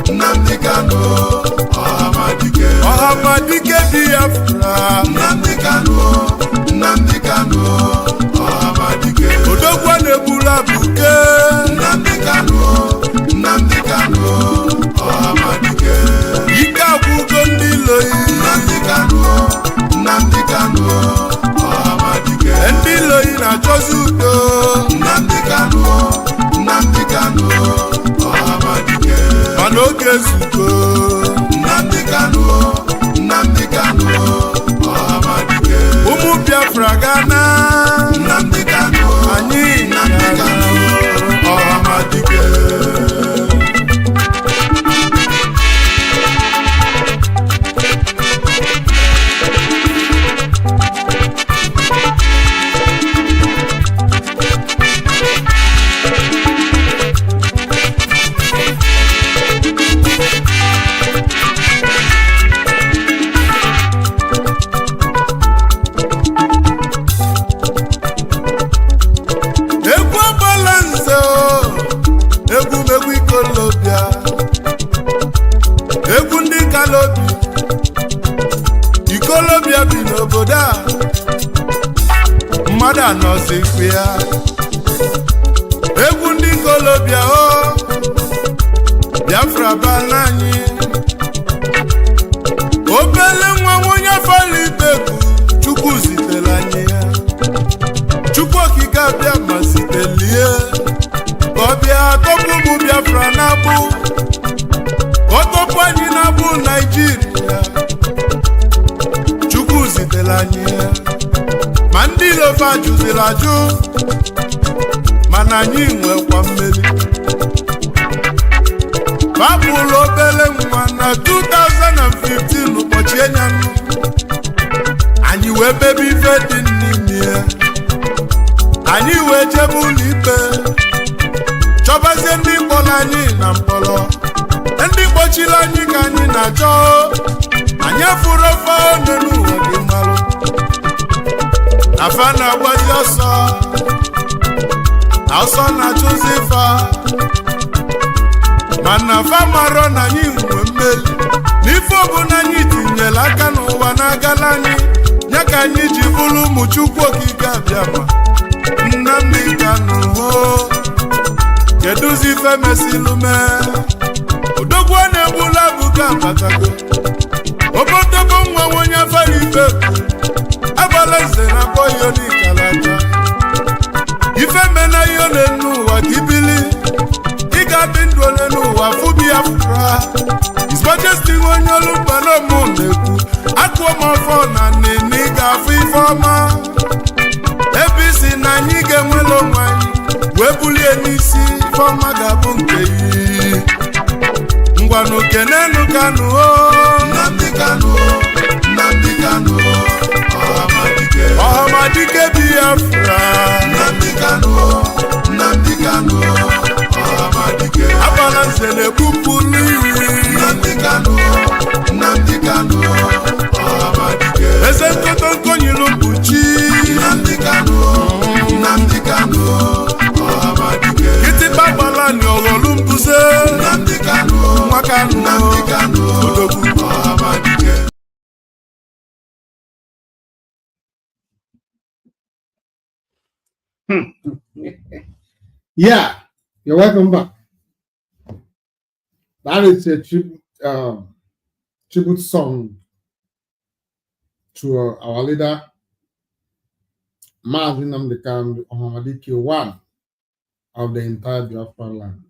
Nnamdi Kanu, Amadike. Amadike Biafra. Nnamdi Kanu, Nnamdi Kanu, Amadike. Odogwa nebula buke. Nnamdi Kanu, Nnamdi Kanu, Amadike. Ika kugondilo yi. Nnamdi Kanu, Nnamdi Kanu, Amadike. Endilo yi na chosudo. Nnamdi Kanu, Nnamdi Kanu, Amadike. Manoke suko. Nnamdi Kanu, Nnamdi Kanu, Amadike. Umu Biafra Ghana. Nnamdi Kanu, Anyi Nnamdi Kanu, Amadike. Ikolobia bi n'obodo a mmadụ anọzi ikpe ya. Egwu ndị Ikolobia o Abalani Obele nwa nwonye fali beku Chukwu zitere anyị ya chukwuokikeabiama zitelie Kobia topu mu Biafra nabu Otopu anyị nabu Nigeria Chukwu zitere anyị ya Ma ndị lofa jụziri ajụ Mana anyị nwekwa mmeri Babụlụ obele nwa na 2015 ụbọchị enyanụ Anyị wee bebe ife dị n'ime ya Anyị wee jebe ụlọ ikpe Chọbazie ndị kpọrọ anyị na mkpọrọ Ndị kpọchiri anyị ka anyị na-achọ Anyị afụrụ ofe ọnụ n'ụwa gị mmalụ Afa na-agbazi ọsọ Ọsọ na-achụzi ife Mana fa marọ na anyị nwe mmeli N'ife ọbụla anyị tinyere aka n'ụwa na-agala anyị Ya ka anyị ji bụrụ ụmụ chukwuokikeabiama Nnamdi Kanu ho Keduzi ife mesilu mee Odogwu na-egbula buga abatago Obodobo nwa nwonye afara ife Agbala nze na boyo n'ikalata Ife mena iyo n'ụwa kibili Iga dị ndụ ole n'ụwa fu Biafra His Majesty onye olumba n'omu na-ekwu Akụọ m ọfọ na nene ga-afụ ife ọma Ebe isi na anyị ga-enwele onwe anyị Wee bulie n'isi ife ọma ga-abụ nke yi Ngwanụ kenenu Kanu Nnamdi Kanu Nnamdi Kanu Ọhamadike Biafra Nnamdi Kanu Nnamdi Kanu Abala nze na-egbupụlụ Nnamdi Kanu Nnamdi Kanu Eze nkoto nkonyilu mkpuchi Nnamdi Kanu Nnamdi Kanu Kịtịkpa gbala ni ọghọlụ mbuze Nnamdi Kanu Nwa Kanu Nnamdi Kanu Odogwu Yeah, you're welcome back. That is a tribute song to our leader, Mazi Nnamdi Kanu Ọhamadike, one of the entire Biafra land.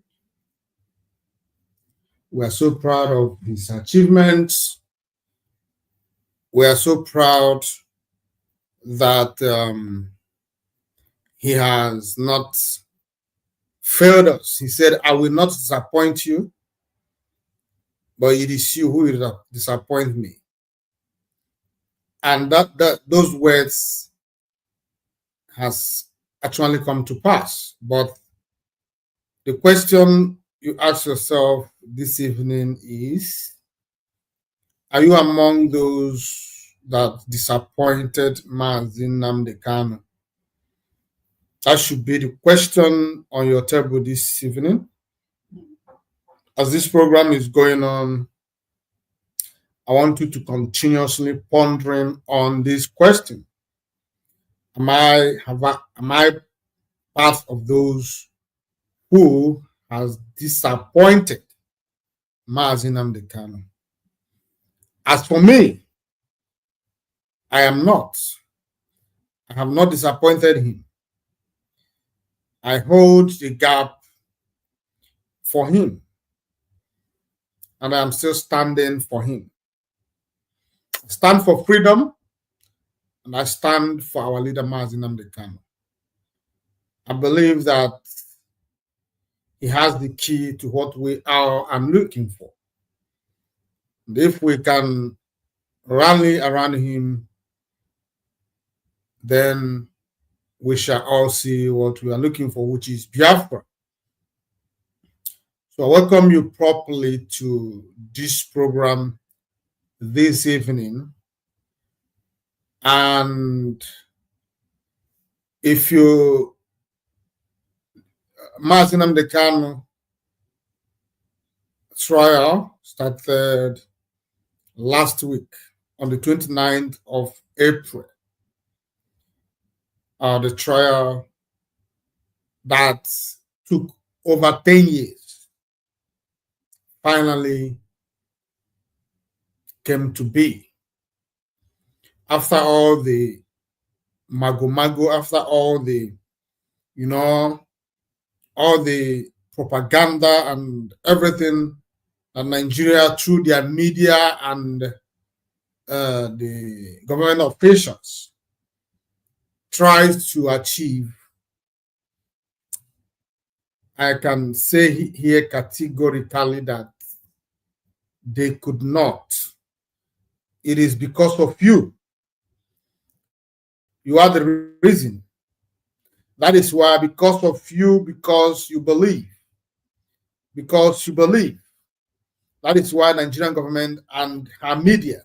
We are so proud of his achievements. We are so proud that he has not failed us. He said, I will not disappoint you, but it is you who will disappoint me. And those words has actually come to pass. But the question you ask yourself this evening is, are you among those that disappointed Mazi Nnamdi Kanu? That should be the question on your table this evening. As this program is going on, I want you to continuously pondering on this question. Am I part of those who has disappointed Mazi Nnamdi Kanu? As for me, I am not. I have not disappointed him. I hold the gap for him, and I am still standing for him. I stand for freedom, and I stand for our leader, Mazi Nnamdi Kanu. I believe that he has the key to what we are looking for. And if we can rally around him, then we shall all see what we are looking for, which is Biafra. So I welcome you properly to this program this evening. And if you, Mazi Nnamdi Kanu trial started last week on the 29th of April. The trial that took over 10 years finally came to be. After all the mago, after all the, all the propaganda and everything that Nigeria, through their media and the government officials, tries to achieve, I can say here categorically that they could not. It is because of you. You are the reason. That is why, because of you, because you believe. That is why Nigerian government and her media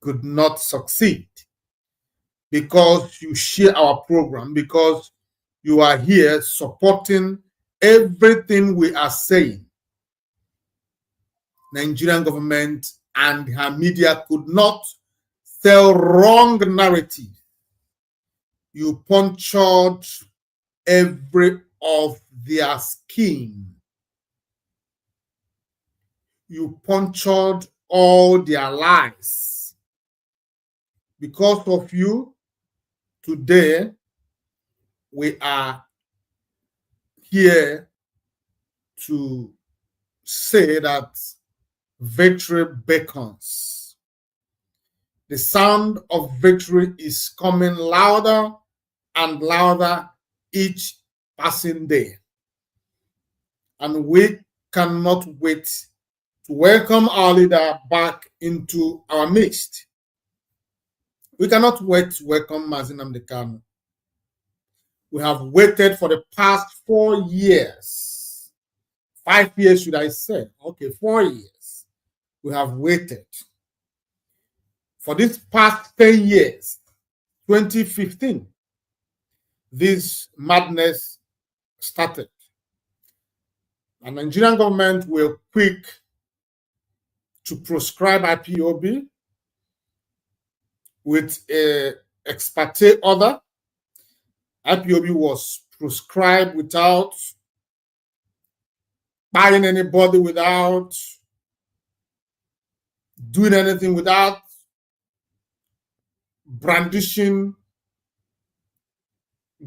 could not succeed. Because you share our program, because you are here supporting everything we are saying. Nigerian government and her media could not sell wrong narrative. You punctured every of their scheme. You punctured all their lies. Because of you, today, we are here to say that victory beckons. The sound of victory is coming louder and louder each passing day. And we cannot wait to welcome our leader back into our midst. We cannot wait to welcome Mazi Nnamdi Kanu. We have waited for the past 4 years. 5 years, should I say? Okay, 4 years. We have waited. For this past 10 years, 2015, this madness started. The Nigerian government were quick to proscribe IPOB with an ex parte order. IPOB was proscribed without buying anybody, without doing anything, without brandishing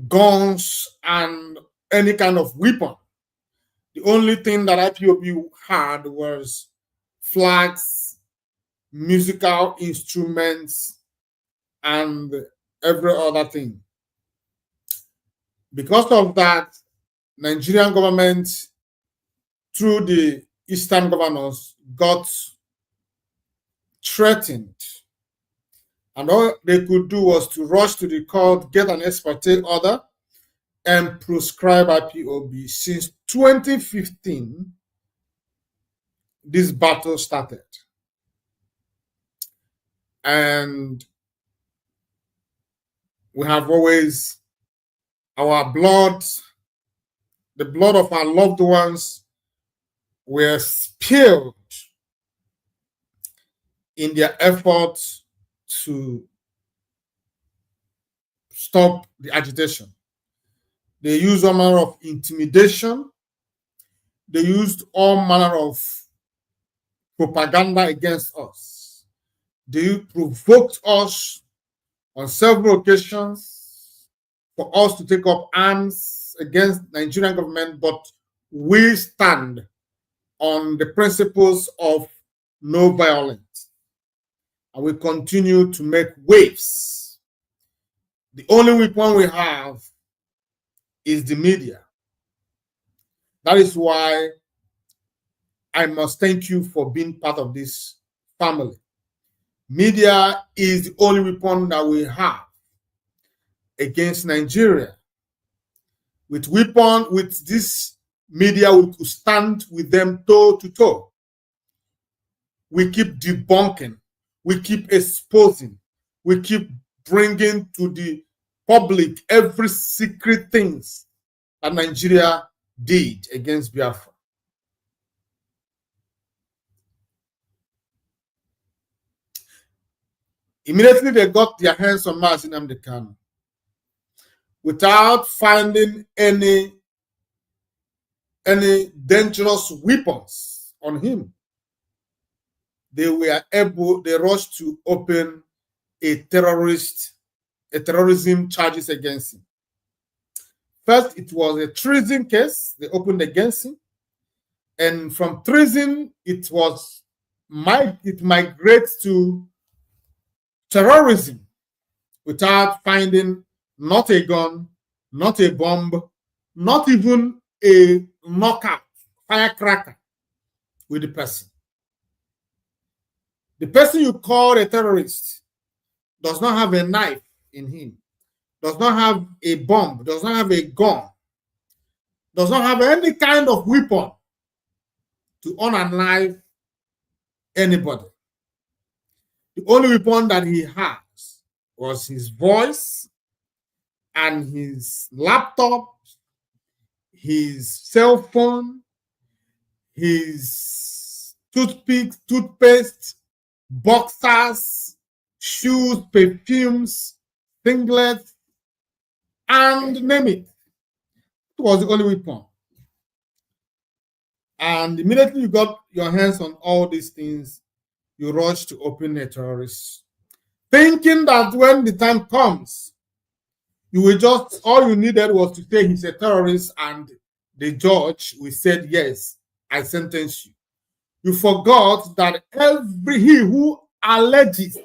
guns and any kind of weapon. The only thing that IPOB had was flags, musical instruments, and every other thing. Because of that, Nigerian government, through the Eastern governors, got threatened. And all they could do was to rush to the court, get an ex parte order, and proscribe IPOB. Since 2015, this battle started. And we have always, our blood, the blood of our loved ones were spilled in their efforts to stop the agitation. They used all manner of intimidation. They used all manner of propaganda against us. They provoked us on several occasions for us to take up arms against Nigerian government, but we stand on the principles of no violence. And we continue to make waves. The only weapon we have is the media. That is why I must thank you for being part of this family. Media is the only weapon that we have against Nigeria. With this media, we could stand with them toe to toe. We keep debunking, we keep exposing, we keep bringing to the public every secret things that Nigeria did against Biafra. Immediately they got their hands on Mazi Nnamdi Kanu without finding any dangerous weapons on him, they rushed to open a terrorism charges against him. First, it was a treason case they opened against him. And from treason, it migrates to terrorism without finding not a gun, not a bomb, not even a knockout firecracker with the person. The person you call a terrorist does not have a knife in him, does not have a bomb, does not have a gun, does not have any kind of weapon to unalive anybody. The only weapon that he has was his voice and his laptop, his cell phone, his toothpicks, toothpaste, boxers, shoes, perfumes, singlets, and name it. It was the only weapon. And immediately you got your hands on all these things, you rush to open a terrorist, thinking that when the time comes, you will just, all you needed was to say he's a terrorist and the judge will say, yes, I sentence you. You forgot that he who alleges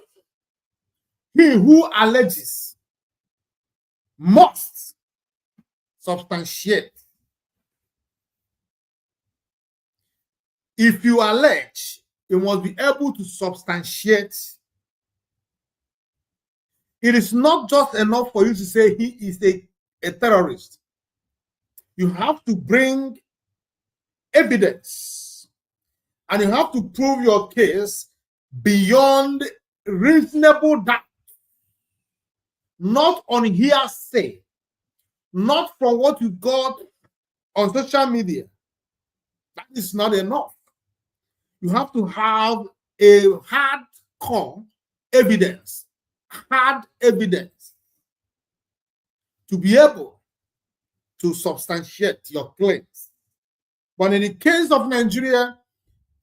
must substantiate. If you allege, you must be able to substantiate. It is not just enough for you to say he is a terrorist. You have to bring evidence and you have to prove your case beyond reasonable doubt, not on hearsay, not from what you got on social media. That is not enough. You have to have a hardcore evidence, hard evidence to be able to substantiate your claims. But in the case of Nigeria,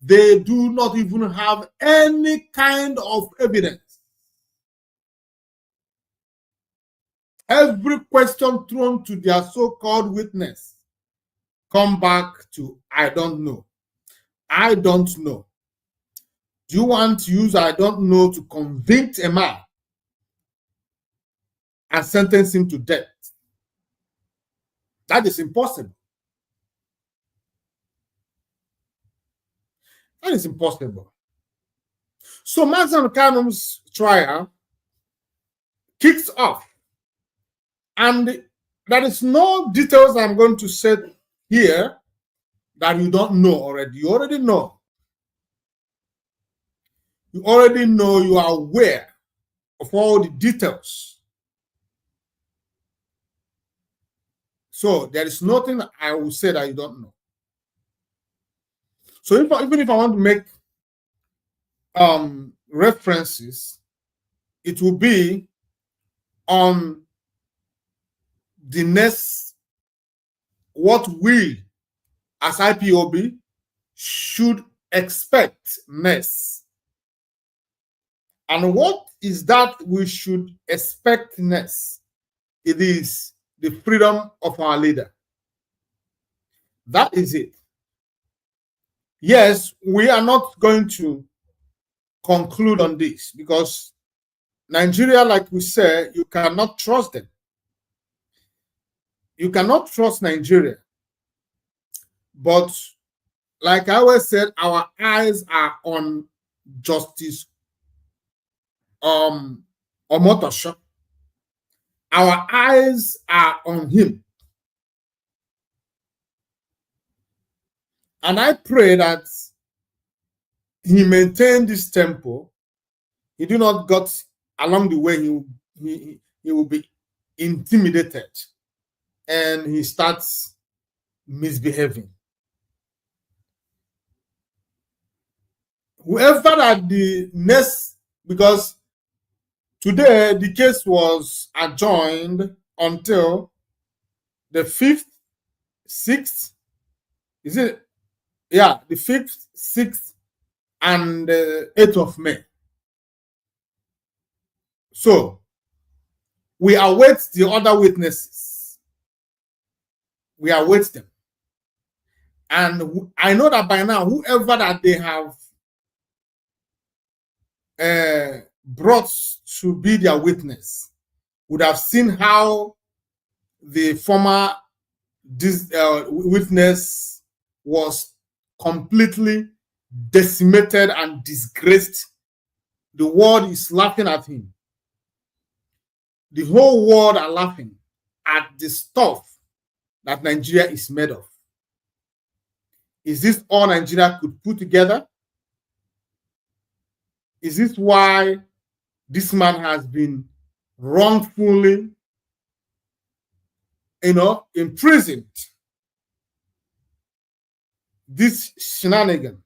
they do not even have any kind of evidence. Every question thrown to their so-called witness come back to, I don't know. I don't know. Do you want to use I don't know to convict a man and sentence him to death? That is impossible. That is impossible. So Mazi and Kanu's trial kicks off. And there is no details I'm going to say here that you don't know already. You already know. You already know, you are aware of all the details. So there is nothing I will say that you don't know. So even if I want to make references, it will be on the next, what we as IPOB should expect next. And what is that we should expect next? It is the freedom of our leader. That is it. Yes, we are not going to conclude on this because Nigeria, like we said, you cannot trust them. You cannot trust Nigeria. But like I always said, our eyes are on Justice Omotosho. Our eyes are on him. And I pray that he maintain this tempo. He do not got along the way he will be intimidated and he starts misbehaving. Whoever that the next, because today the case was adjourned until the 5th, 6th, is it Yeah, the 5th, 6th, and 8th of May. So we await the other witnesses. We await them. And I know that by now, whoever that they have brought to be their witness would have seen how the former witness was completely decimated and disgraced. The world is laughing at him. The whole world are laughing at the stuff that Nigeria is made of. Is this all Nigeria could put together? Is this why this man has been wrongfully, imprisoned? This shenanigan.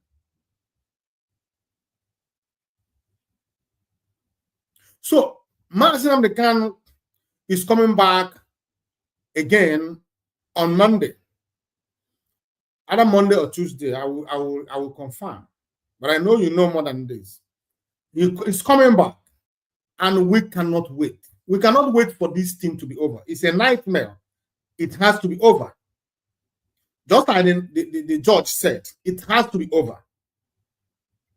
So Mazi Nnamdi Kanu is coming back again on Monday. Either Monday or Tuesday, I will confirm. But I know you know more than this. He's coming back, and we cannot wait. We cannot wait for this thing to be over. It's a nightmare. It has to be over. Just like the judge said, it has to be over.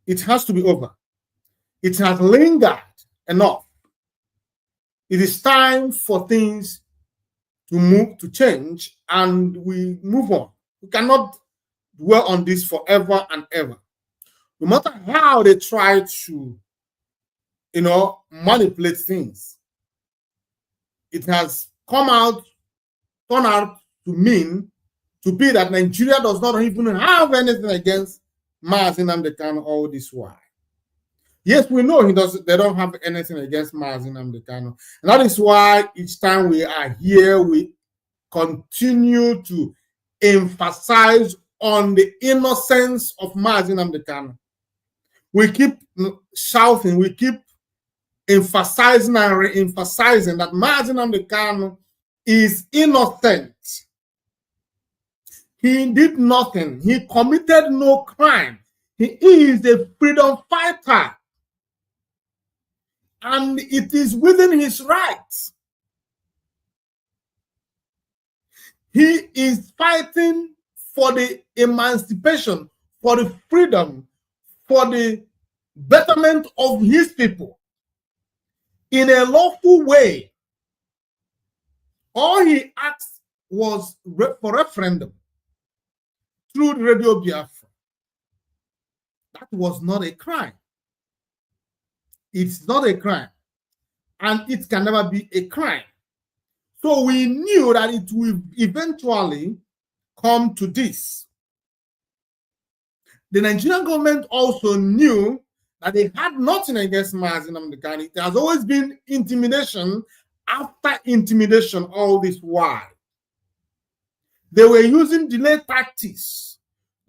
It has to be over. It has lingered enough. It is time for things to change, and we move on. We cannot dwell on this forever and ever. No matter how they try to, manipulate things, it has turned out to be that Nigeria does not even have anything against Mazi Nnamdi Kanu all this while. Yes, we know they don't have anything against Mazi Nnamdi Kanu. And that is why each time we are here, we continue to emphasize on the innocence of Mazi Nnamdi Kanu. We keep shouting, we keep emphasizing and re-emphasizing that Mazi Nnamdi Kanu is innocent. He did nothing. He committed no crime. He is a freedom fighter. And it is within his rights. He is fighting for the emancipation, for the freedom, for the betterment of his people in a lawful way. All he asked was for referendum through the Radio Biafra. That was not a crime. It's not a crime, and it can never be a crime. So we knew that it will eventually come to this. The Nigerian government also knew that they had nothing against Mazi Nnamdi Kanu. It has always been intimidation after intimidation all this while. They were using delay tactics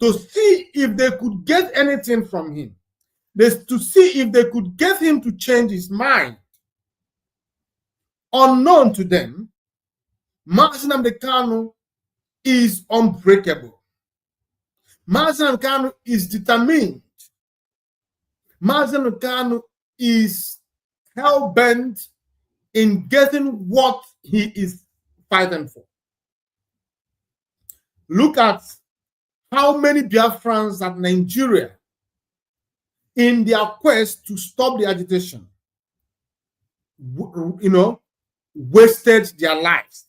to see if they could get anything from him. To see if they could get him to change his mind. Unknown to them, Mazi Nnamdi Kanu is unbreakable. Mazi Nnamdi Kanu is determined. Mazi Nnamdi Kanu is hell-bent in getting what he is fighting for. Look at how many Biafrans at Nigeria, in their quest to stop the agitation, wasted their lives.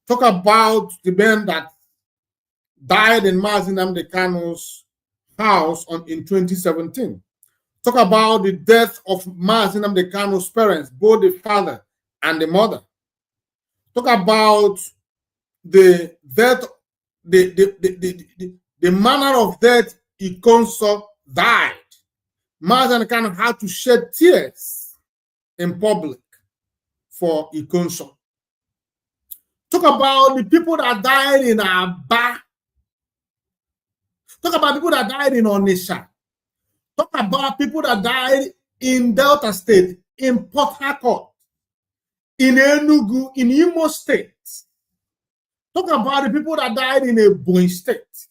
Talk about the men that died in Mazi Nnamdi Kanu's house in 2017. Talk about the death of Mazi Nnamdi Kanu's parents, both the father and the mother. Talk about the death, the manner of death Ikonso died. Mazi Nnamdi Kanu had to shed tears in public for Ikonso. Talk about the people that died in Aba. Talk about people that died in Onitsha. Talk about people that died in Delta State, in Port Harcourt, in Enugu, in Imo State. Talk about the people that died in Ebonyi State.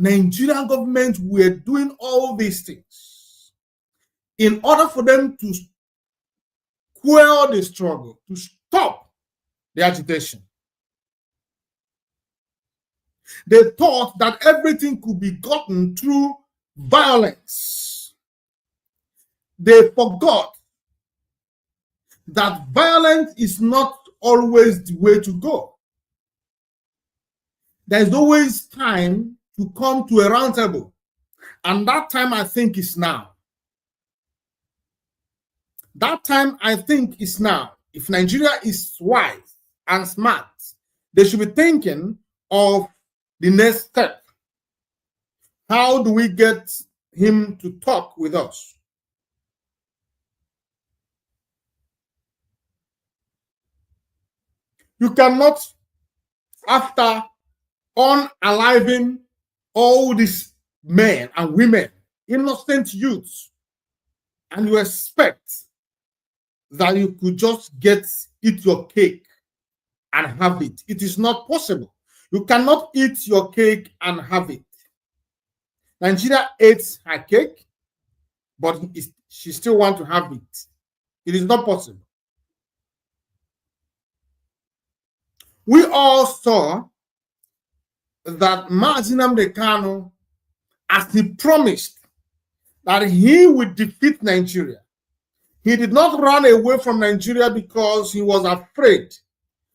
Nigerian government were doing all these things in order for them to quell the struggle, to stop the agitation. They thought that everything could be gotten through violence. They forgot that violence is not always the way to go. There's always time to come to a round table. And that time, I think, is now. That time, I think, is now. If Nigeria is wise and smart, they should be thinking of the next step. How do we get him to talk with us? You cannot, after unaliving all these men and women, innocent youths, and you expect that you could just eat your cake and have it. It is not possible. You cannot eat your cake and have it. Nigeria ate her cake, but she still wants to have it. It is not possible. We all saw that Mazi Nnamdi Kanu, as he promised that he would defeat Nigeria, he did not run away from Nigeria because he was afraid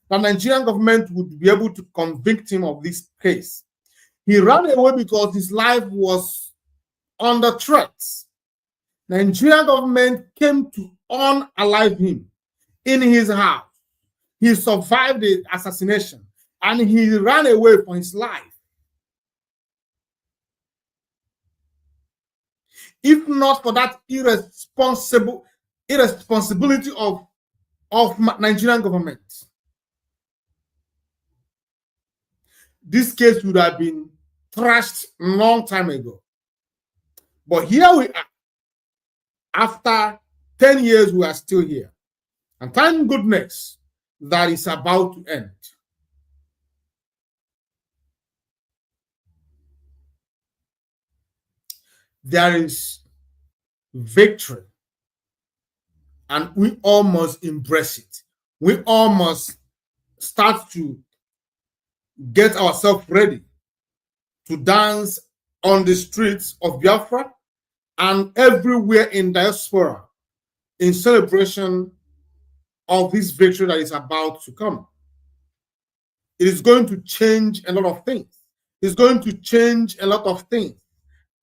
that Nigerian government would be able to convict him of this case. He ran away because his life was under threat. Nigerian government came to unalive him in his house. He survived the assassination and he ran away for his life. If not for that irresponsibility of Nigerian government, this case would have been trashed a long time ago. But here we are. After 10 years, we are still here. And thank goodness that is about to end. There is victory, and we all must embrace it. We all must start to get ourselves ready to dance on the streets of Biafra and everywhere in diaspora in celebration of this victory that is about to come. It is going to change a lot of things. It's going to change a lot of things.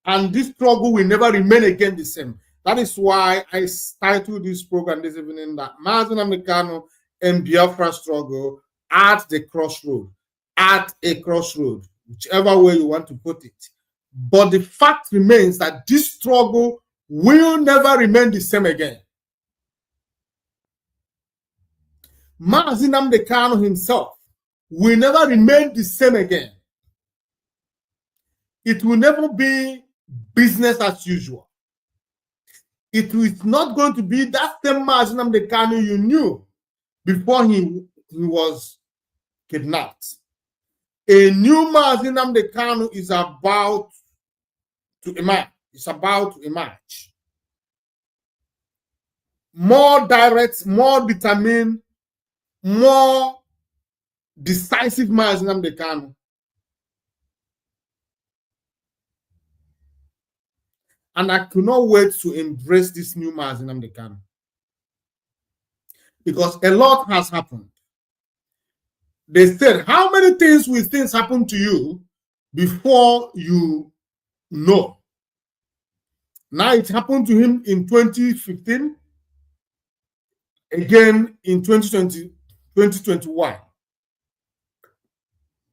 And this struggle will never remain again the same. That is why I titled this program this evening that Mazi Nnamdi Kanu and Biafra struggle at the crossroad. At a crossroad, whichever way you want to put it. But the fact remains that this struggle will never remain the same again. Mazi Nnamdi Kanu himself will never remain the same again. It will never be business as usual. It is not going to be that same Mazi Nnamdi Kanu you knew before he was kidnapped. A new Mazi Nnamdi Kanu is about to emerge. It's about to emerge. More direct, more determined, more decisive Mazi Nnamdi Kanu. And I could not wait to embrace this new Mazi Nnamdi Kanu. Because a lot has happened. They said, how many things will things happen to you before you know? Now it happened to him in 2015, again in 2021.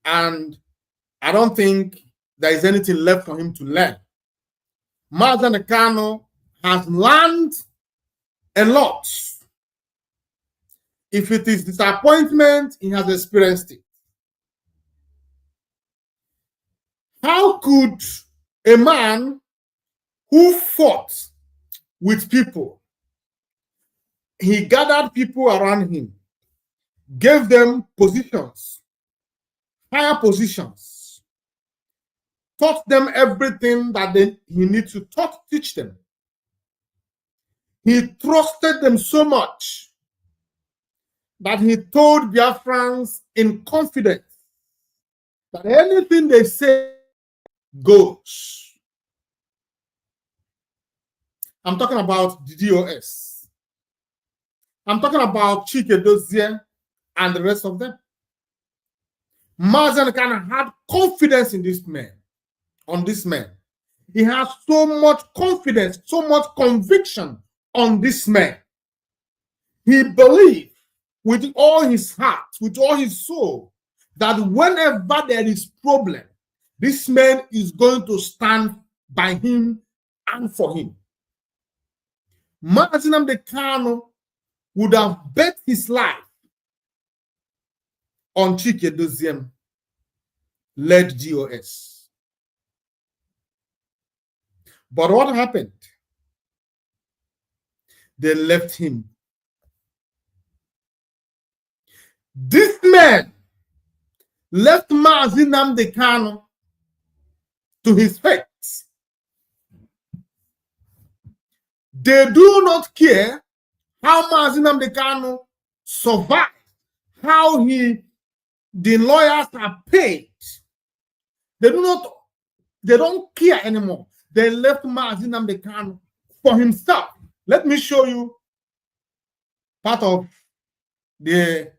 And I don't think there is anything left for him to learn. Mazi Nnamdi Kanu has learned a lot. If it is disappointment, he has experienced it. How could a man who fought with people, he gathered people around him, gave them positions, higher positions, taught them everything that he needs to teach them. He trusted them so much that he told Biafrans in confidence that anything they say goes. I'm talking about the DOS. I'm talking about Chike Dozie and the rest of them. Mazi Kanu had confidence in this man, on this man. He has so much confidence, so much conviction on this man. He believed with all his heart, with all his soul, that whenever there is problem, this man is going to stand by him and for him. Mazi Kanu would have bet his life on Chike Dozie led DOS. But what happened? They left him. This man left Mazi Kanu to his fate. They do not care how Mazi Kanu survived, how the lawyers are paid. They don't care anymore. They left Mazi Kanu for himself. Let me show you part of the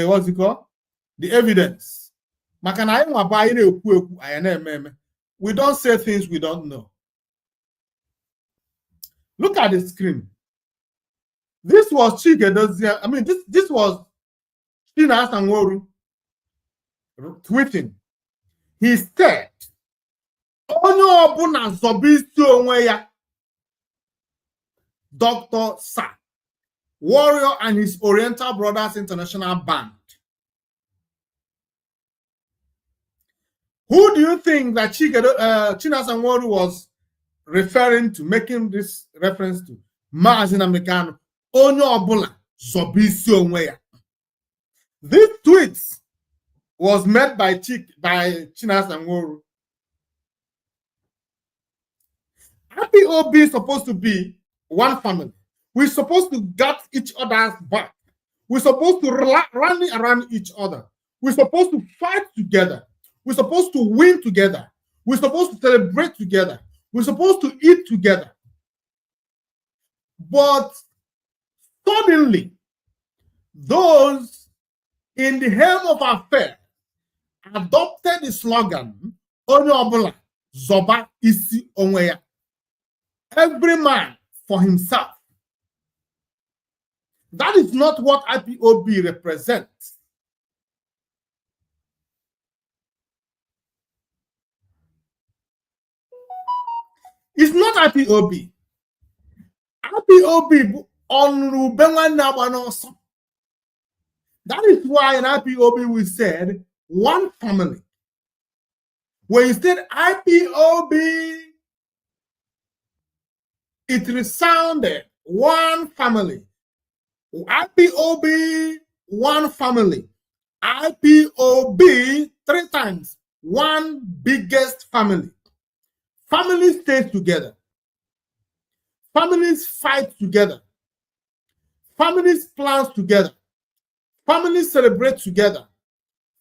what's it called? The evidence. We don't say things we don't know. Look at the screen. This was Chike Dozie. I mean, this was Chinasa Nworu tweeting. He said, "Onye ọbụla zọba isi onwe ya." Dr. Sa, Warrior and his Oriental Brothers International Band. Who do you think that Chinasa Nworu was referring to, making this reference to? Mazi Kanu. Onye ọbụla zọba isi onwe ya. This tweet was made by Chinasa Nworu. IPOB is supposed to be one family. We're supposed to get each other's back. We're supposed to rally around each other. We're supposed to fight together. We're supposed to win together. We're supposed to celebrate together. We're supposed to eat together. But suddenly, those in the helm of affairs adopted the slogan, "Onye ọbụla zọba isi onwe ya." Every man for himself. That is not what IPOB represents. It's not IPOB. IPOB on That is why in IPOB we said one family. When you said IPOB, it resounded one family. IPOB, one family. IPOB, 3 times, one biggest family. Families stay together. Families fight together. Families plan together. Families celebrate together.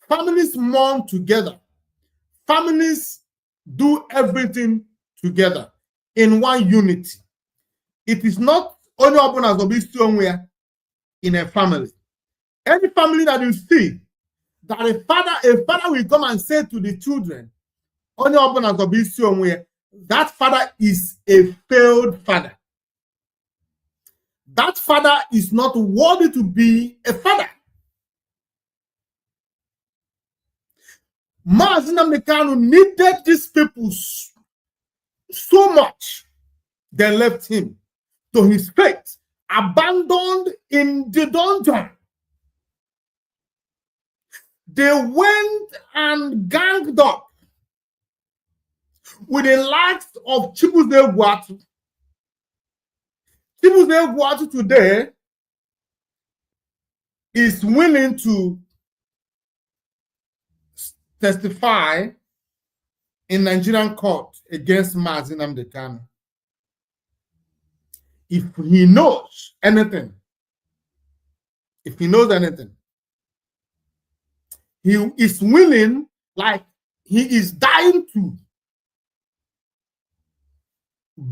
Families mourn together. Families do everything together in one unity. It is not only open as somewhere in a family. Any family that you see that a father will come and say to the children, only open as somewhere, that father is a failed father. That father is not worthy to be a father. Mazi Kanu needed these people so much, they left him to his fate, abandoned in the dungeon. They went and ganged up with the likes of Chibuze Gwatu. Chibuze Gwatu today is willing to testify in Nigerian court against Mazi Nnamdi Kanu. If he knows anything, he is willing, like he is dying to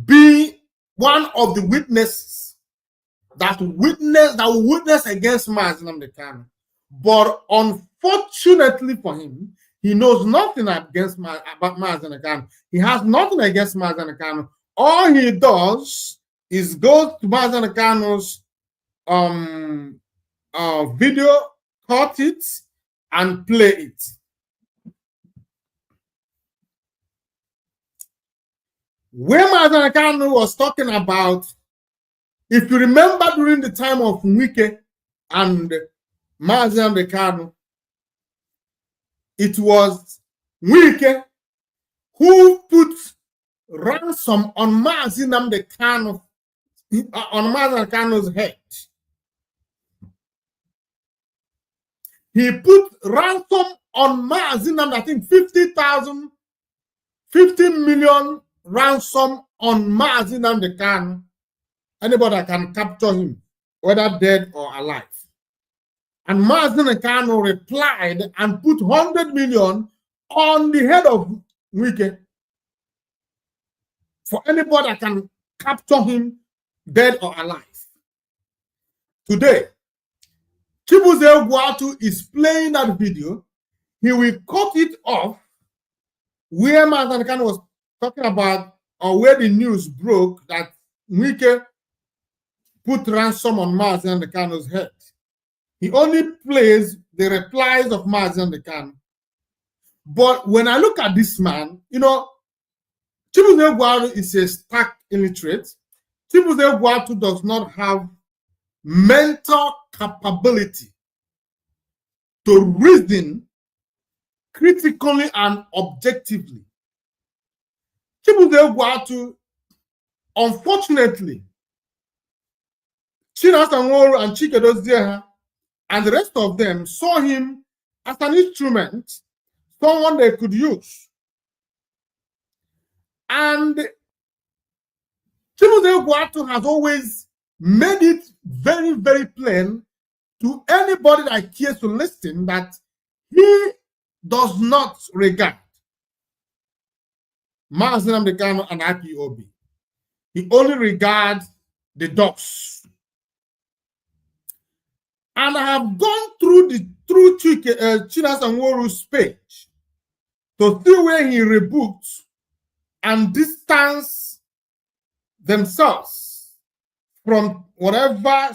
be one of the witnesses that will witness against Mazi Nnamdi Kanu. But unfortunately for him, he knows nothing about Mazi Nnamdi Kanu. He has nothing against Mazi Nnamdi Kanu. All he does is go to Mazi Nnamdi Kanu's video, cut it, and play it. Where Mazi Nnamdi Kanu was talking about, if you remember during the time of Wike and Mazi Nnamdi Kanu, it was Wike who put ransom on Mazi Nnamdi Kanu, on Mazi Nnamdi Kanu's head. He put ransom on Mazi Nnamdi, I think 50 million ransom on Mazi Nnamdi Kanu. Anybody that can capture him, whether dead or alive. And Mazi Nnamdi Kanu replied and put 100 million on the head of Wike for anybody that can capture him, dead or alive. Today, Chibuze Guatu is playing that video. He will cut it off where Mazi Nnamdi Kanu was talking about, or where the news broke that Wike put ransom on Mazi Nnamdi Kanu's head. He only plays the replies of Mazi Nnamdi Kanu. But when I look at this man, you know, Chibuze Guatu is a stark illiterate. Chibuze Guatu does not have mental capability to reason critically and objectively. Chibuze Guatu, unfortunately, Chinasa Nworo and Chikedozie and the rest of them saw him as an instrument, someone they could use. And Chibuze Guatu has always made it very, very plain to anybody that cares to listen that he does not regard Mazi Nnamdi Kanu and IPOB. He only regards the dogs. And I have gone through Chinasa Nworo's page to see where he rebuked and distance themselves from whatever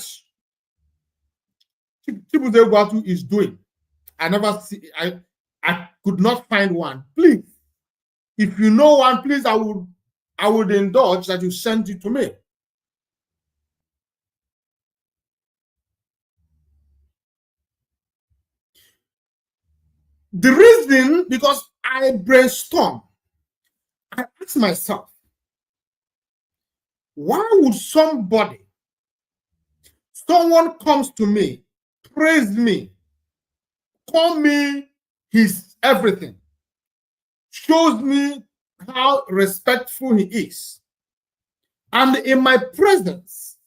Chibuze Guatu is doing. I could not find one. Please, if you know one, please, I would indulge that you send it to me. The reason, because I brainstorm, I ask myself, why would someone comes to me, praise me, call me his everything, shows me how respectful he is, and in my presence,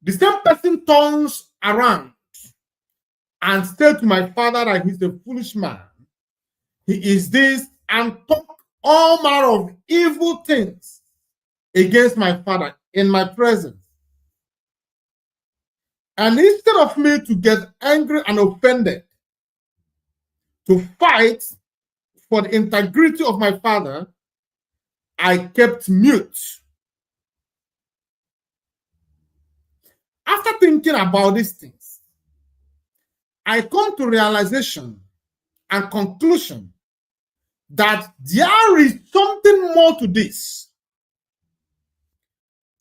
the same person turns around and said to my father that he's a foolish man, he is this, and talk all manner of evil things against my father in my presence. And instead of me to get angry and offended, to fight for the integrity of my father, I kept mute. After thinking about these things, I come to realization and conclusion that there is something more to this.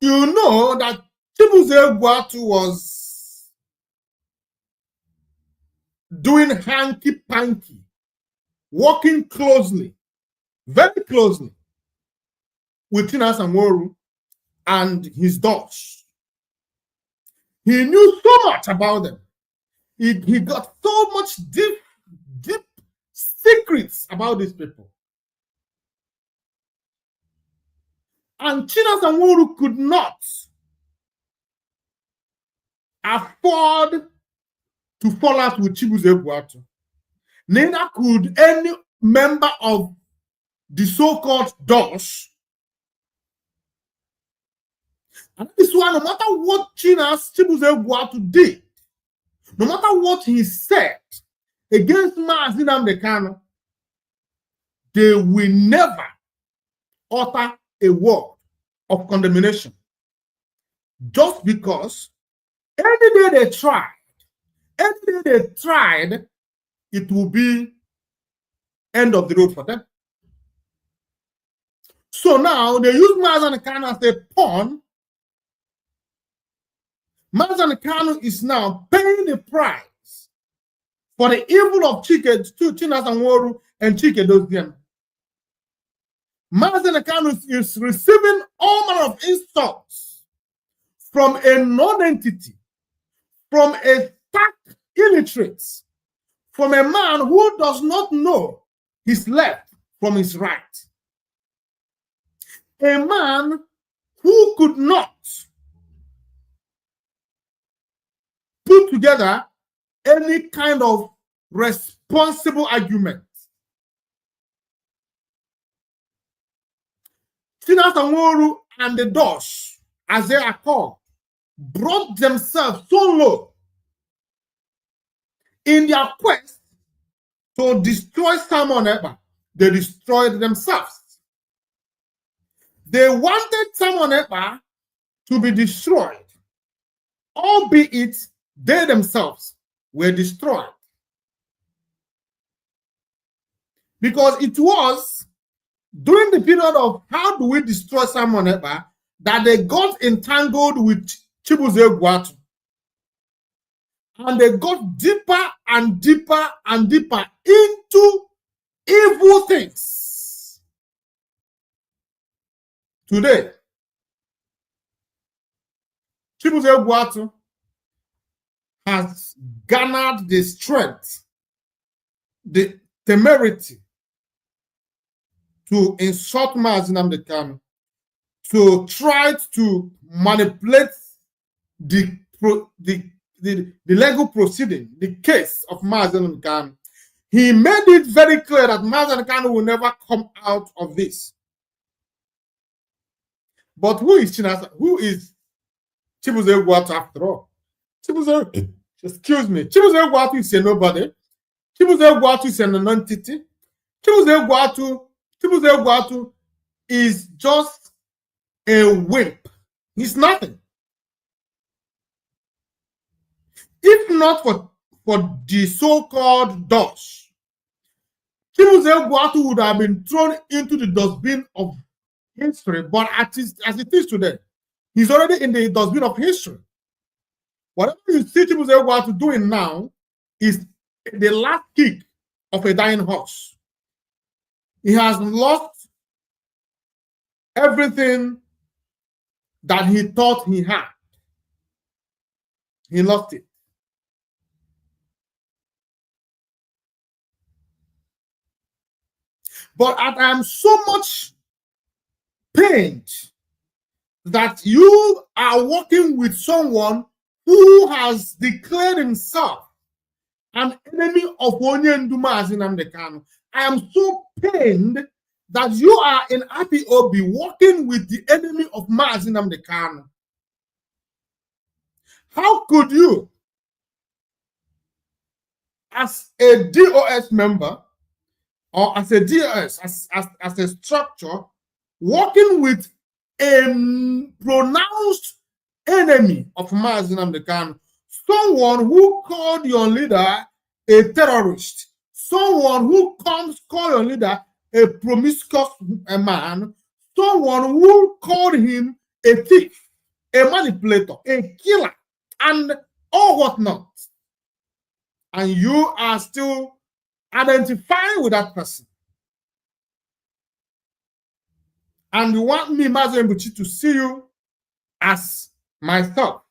You know that Chibuze Guatu was doing hanky-panky, working closely, very closely with Chinasa Nworo and his dogs. He knew so much about them. He got so much deep secrets about these people. And Chinasa Nworu could not afford to fall out with Chibuze Egwuatu. Neither could any member of the so-called DOS. And this one, no matter what Chibuze Egwuatu did, no matter what he said against Mazi Nnamdi Kanu, they will never utter a word of condemnation. Just because any day they tried, it will be end of the road for them. So now they use Mazi Kanu as a pawn. Mazi Kanu is now paying the price for the evil of Chinasa Nworu and Chike Doziem. Mazi Kanu is receiving all manner of insults from a non-entity, from a stark illiterate, from a man who does not know his left from his right. A man who could not put together any kind of responsible argument. Chinasa Nworu and the Dosh, as they are called, brought themselves so low in their quest to destroy Simon Ekpa. They destroyed themselves. They wanted Simon Ekpa to be destroyed, albeit they themselves were destroyed. Because it was during the period of how do we destroy Simon Ekpa that they got entangled with Chibuze Egwuatu. And they got deeper and deeper and deeper into evil things. Today, Chibuze Egwuatu has garnered the strength, the temerity to insult Mazi Nnamdi Kanu, to try to manipulate the legal proceeding, the case of Mazi Nnamdi Kanu. He made it very clear that Mazi Nnamdi Kanu will never come out of this. But who is Chibuze Egwuatu after all? Chibuze Egwuatu is a nobody. Chibuze Egwuatu is an non-entity. Chibuze Egwuatu is just a wimp. He's nothing. If not for the so-called Dutch, Chibuze Egwuatu would have been thrown into the dustbin of history. But as it is today, he's already in the dustbin of history. Whatever you see Chibuze Egwuatu doing now is the last kick of a dying horse. He has lost everything that he thought he had. He lost it. But I am so much pained that you are working with someone who has declared himself an enemy of Onyendu Mazi Nnamdi Kanu. I am so pained that you are in IPOB working with the enemy of Mazi Nnamdi Kanu. How could you, as a DOS member, or as a DOS, as a structure, working with a pronounced enemy of Mazi Nnamdi Kanu, someone who called your leader a terrorist, someone who call your leader a promiscuous man, someone who called him a thief, a manipulator, a killer, and all whatnot, and you are still identifying with that person. And you want me, Mazi Mbuchi, to see you as myself.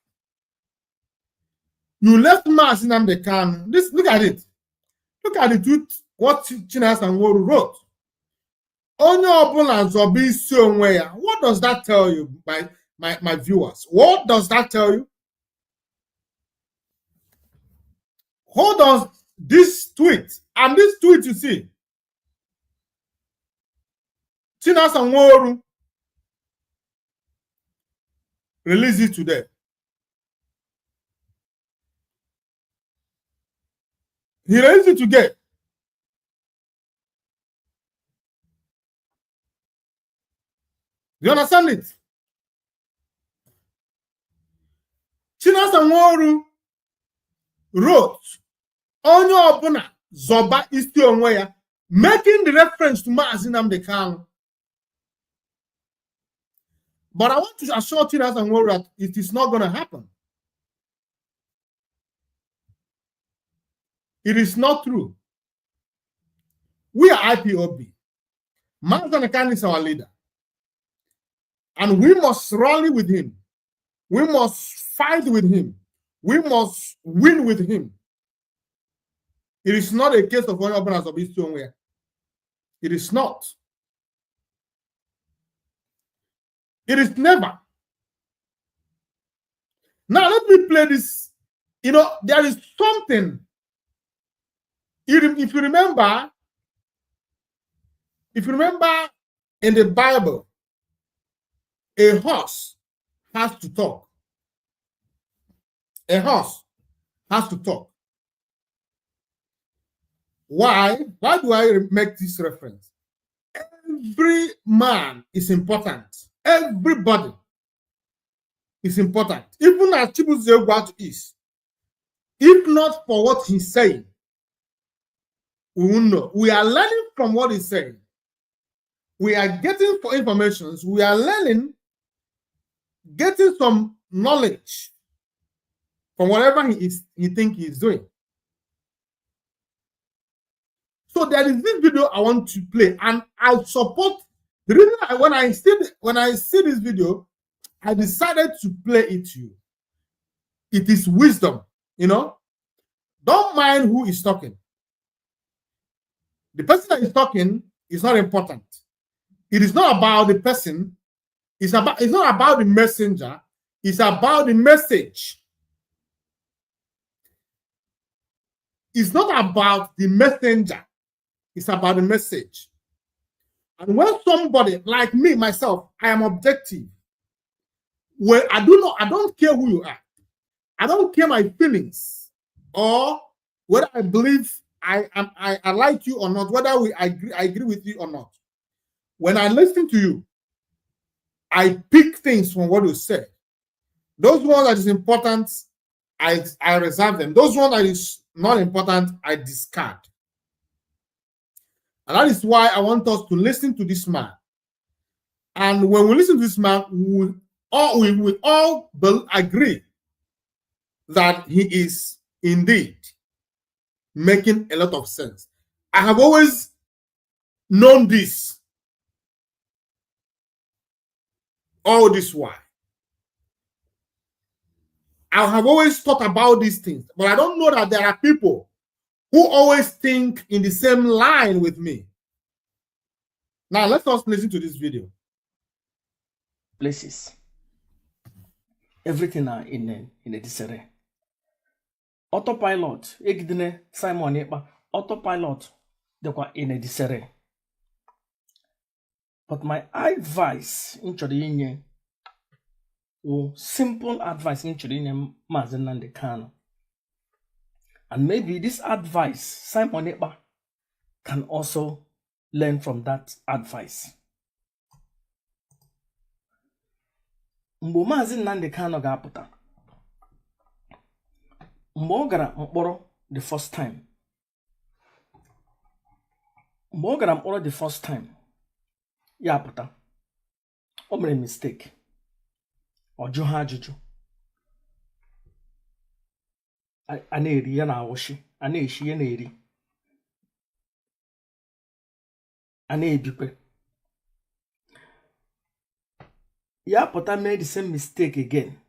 You left Mazi Nnamdi Kanu. Look at it. Look at the tweet, what Chinasa Nworu wrote. Onye ọbụla zọba isi onwe ya. What does that tell you, my viewers? What does that tell you? Hold on, this tweet, and this tweet you see, Chinasa Nworu released it today. He released it today. Do you understand it? Chinasa Nworu wrote, Onye ọbụla zọba isi onwe ya, making the reference to Mazi Nnamdi Kanu. But I want to assure Chinasa Nworu that it is not going to happen. It is not true. We are IPOB. Mazi Nnamdi Kanu is our leader. And we must rally with him. We must fight with him. We must win with him. It is not a case of one open of his own way. It is not. It is never. Now let me play this. You know, there is something. If you remember in the Bible, a horse has to talk. A horse has to talk. Why? Why do I make this reference? Every man is important. Everybody is important. Even as Chibuze is. If not for what he's saying, we won't know. We are learning from what he's saying. We are getting for information. We are learning, getting some knowledge from whatever he think he is doing. So there is this video I want to play, and I support the reason when I see this video, I decided to play it to you. It is wisdom, you know. Don't mind who is talking. The person that is talking is not important. It is not about the person. It's not about the messenger. It's about the message. It's not about the messenger. It's about the message. And when somebody like me, myself, I am objective. Well, I don't care who you are. I don't care my feelings or whether I believe I like you or not, whether I agree with you or not. When I listen to you, I pick things from what you say. Those ones that is important, I reserve them. Those ones that is not important, I discard. And that is why I want us to listen to this man. And when we listen to this man, we all agree that he is indeed making a lot of sense. I have always known this. All this while. I have always thought about these things, but I don't know that there are people who always think in the same line with me. Now, let's just listen to this video. Places. Everything are in a disarray. Autopilot, Egidine Simon Epa, autopilot, they were in a disarray. But my advice in Chodinye, simple advice in Chodinye Mazi Nnamdi Kanu. And maybe this advice, Simon Epa can also learn from that advice. Mgbe Mazi Nnamdi Kanu ga-apụta, mgbe ọ gara mkpọrọ the first time, ya apụta, o mere mistake, ọ jụ ha ajụjụ. A na-eri ya na-awụshi, a na-eshi ya na-eri, a na-ebikwe. Ya pụta made the same mistake again.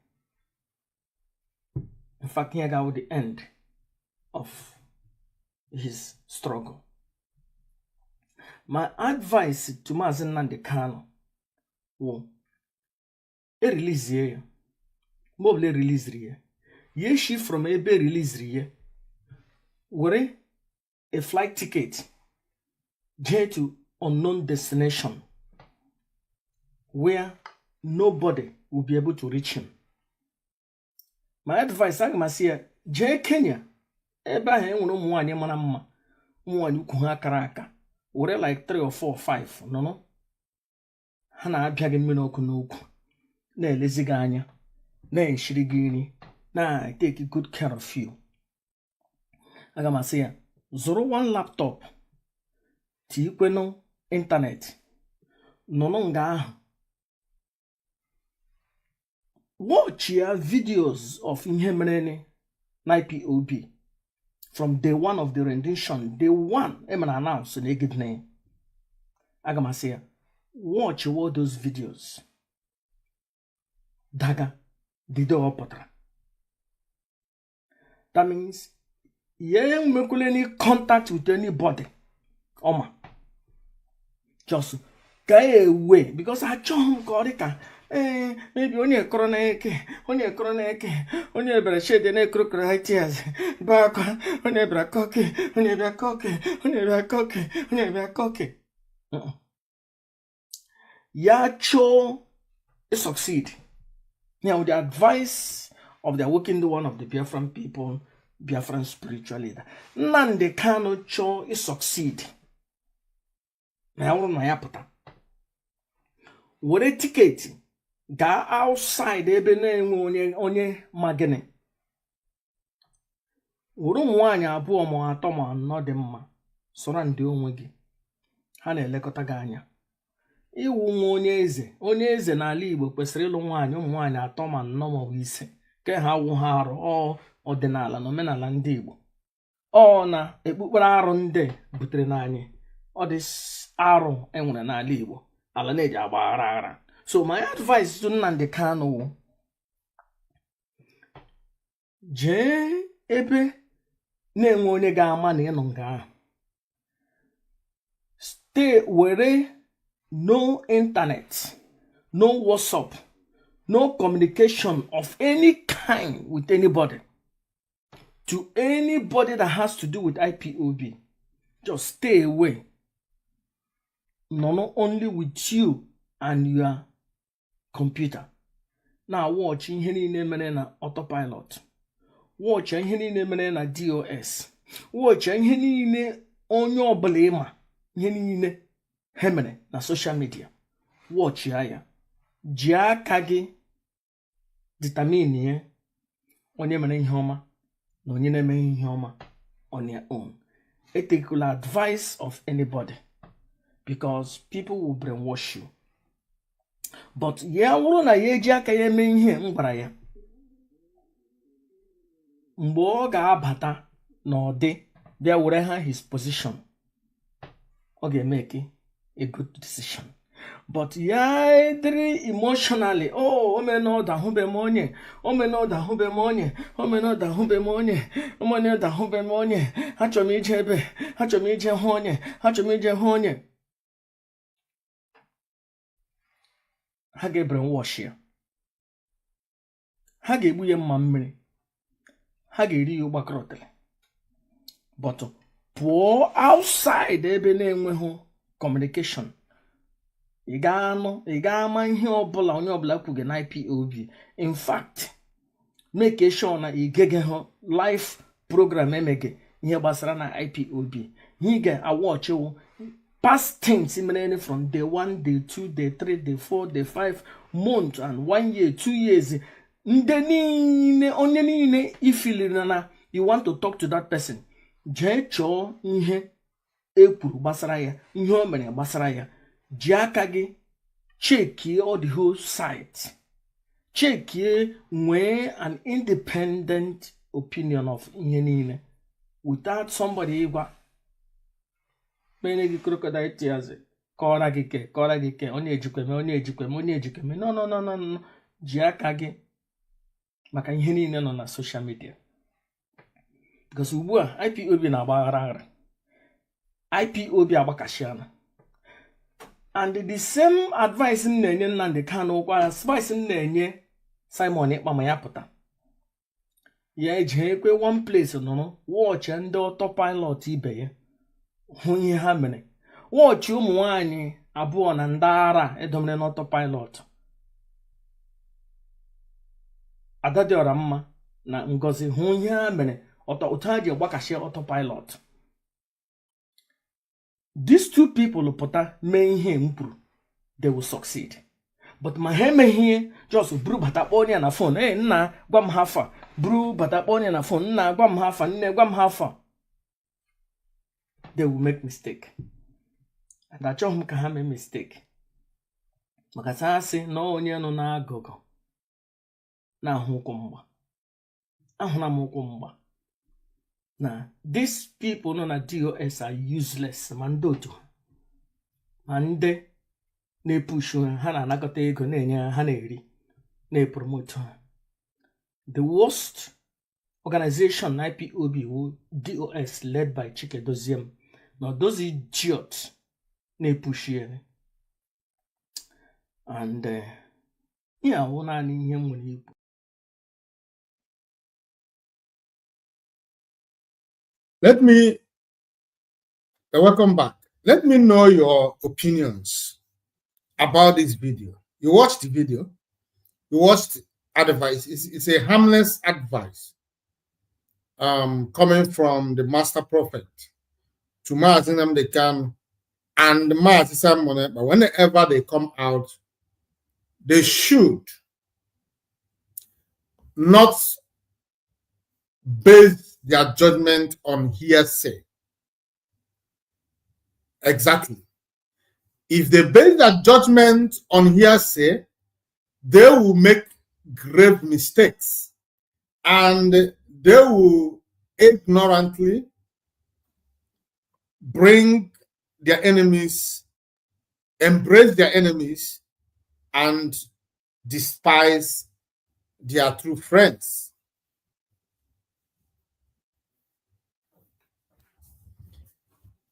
In fact, here was the end of his struggle. My advice to Mazi Nnamdi Kanu will release ye. Mobile release ye. Ye she from a be release ye. Were a flight ticket to unknown destination where nobody will be able to reach him. My advice, I must say, Kenya, Abraham no more than Manama, more than Karaka, or like 3 or 4 or 5, no. Hana Piagin Minokunuku, ne Liziganya, ne Shirigini, na I take good care of you. I must say, 01 laptop, Tiqueno internet, Nononga. Watch your videos of Inhemenene IPOB from day one of the rendition. Day one, I'm gonna announce an egg name. I'm gonna say, watch all those videos. Daga, Dido Opotra. That means, you ain't making any contact with anybody. Oma. Just go away because I don't got it. Maybe only a coronake, only a brashade and a crocodiles. Back, only a bracoque, only a bracoque, only a bracoque, only a bracoque. Yacho succeed. Now, the advice of the awakened one of the Biafran people, Biafran spiritual leader, Nnamdi Kanu cho succeed. Now, my appetite. What a ticket. Ga outside ebe na-enwe onye magene. Wuru nwaanyị abụọ ma atọ ma anọ dị mma soro ndị onwe gị. Ha na-elekọta gị anya. Iwu nwa onye eze n'ala Igbo kwesịrị ịlụ nwaanyị ụmụ nwaanyị atọ ma anọ ma ọ bụ ise. Ke ha wụ ha arụ ọdịnala na omenala ndị Igbo. Na ekpukpere arụ ndị butere n'anyị. Ọ dị arụ enwere n'ala Igbo. Ala na-eji agbaghara aghara. So my advice to Nnamdi Kanu, je ebe na-enwe onye ga-ama na ịnọ nga. Stay where no internet, no WhatsApp, no communication of any kind with anybody. To anybody that has to do with IPOB, just stay away. Not only with you and your computer. Now watch ihe niile mere na autopilot. Watch ihe niile mere na DOS. Watch ihe niile onye ọbụla ịma. Ihe niile ha mere na social media. Watch ya. Ji aka gị determine ya onye mere ihe ọma na onye na-eme ihe ọma on your own. A particular advice of anybody. Because people will brainwash you. But ya wuru na ya eji aka ya eme ihe ngwara ya. Mgbe ọ ga-abata n'ọdị bịa were ha his position. Ọ ga-emeke a good decision. But ya ediri emotionally, omenọda hube m onye, omenọda hube m onye, omenọda hube m onye, omenọda hube m onye, achọrọ m ije ebe, achọrọ m ije hụ onye, achọrọ m ije hụ onye. Ha ga-brainwash ya. Ha ga-egbu ya mma mmiri. Ha ga-eri ya ụgbakọrọtele. But pụọ outside ebe na-enweghị communication. Ị ga-ama ihe ọbụla onye ọbụla kwuge na IPOB. In fact, make sure na ị gege hụ live program emege ihe gbasara na IPOB. Ị ga-awatch past things from day 1, day 2, day 3, day 4, day 5 months and 1 year, 2 years. Onye niile ifiliri na you want to talk to that person. Jee chọọ ihe ekwuru gbasara ya, ihe o mere gbasara ya. Ji aka gị check all the whole site. Check nwee an independent opinion of ihe niile without somebody ịgwa Many crocodile tears. Kora gike, onye ejikweme. No. Ji aka gị maka ihe niile nọ na social media. Because ugbu a IPOB na-agbaghara. IPOB agbakashiana. And the same advice in Nnamdi Kanu advice in Simon Ekpama ya pụta. Ya ejekwe one place no watch ndị autopilot ibe ya. Hụ ihe ha mere. Watch ụmụ nwanyị abụọ na ndị ara edomere n'autopilot. Adadiora mma na Ngozi hụ ihe ha mere otu ha ji gbakashi autopilot. These two people pụta mee ihe mpuru, they will succeed. But ma ha emeghị just buru batakpọ onye na phone, nna gwa m hafa, buru batakpọ onye na phone, nna gwa m hafa, nne gwa m hafa. They will make mistake. And achọghị m ka ha mee mistake. Maka sa asị na onye nọ n'agụgụ na-ahụ ụkwụ mgba. Ahụla m ụkwụ mgba. Na these people nọ na DOS are useless. Ma ndị otu ma ndị na-epushu ha na-anakọta ego na-enye ha na-eri na-epromote ha. The worst organization IPOB wụ DOS led by Chikedoziem. Now those idiots na-epushu and yeah, wụ naanị ihe m nwere ikwu. Let me welcome back. Let me know your opinions about this video. You watched the video. You watched advice. It's a harmless advice coming from the master prophet to Mazi Nnamdi Kanu and Mazi Simon. But whenever they come out, they should not base their judgment on hearsay. Exactly. If they base their judgment on hearsay, they will make grave mistakes and they will ignorantly bring their enemies, embrace their enemies, and despise their true friends.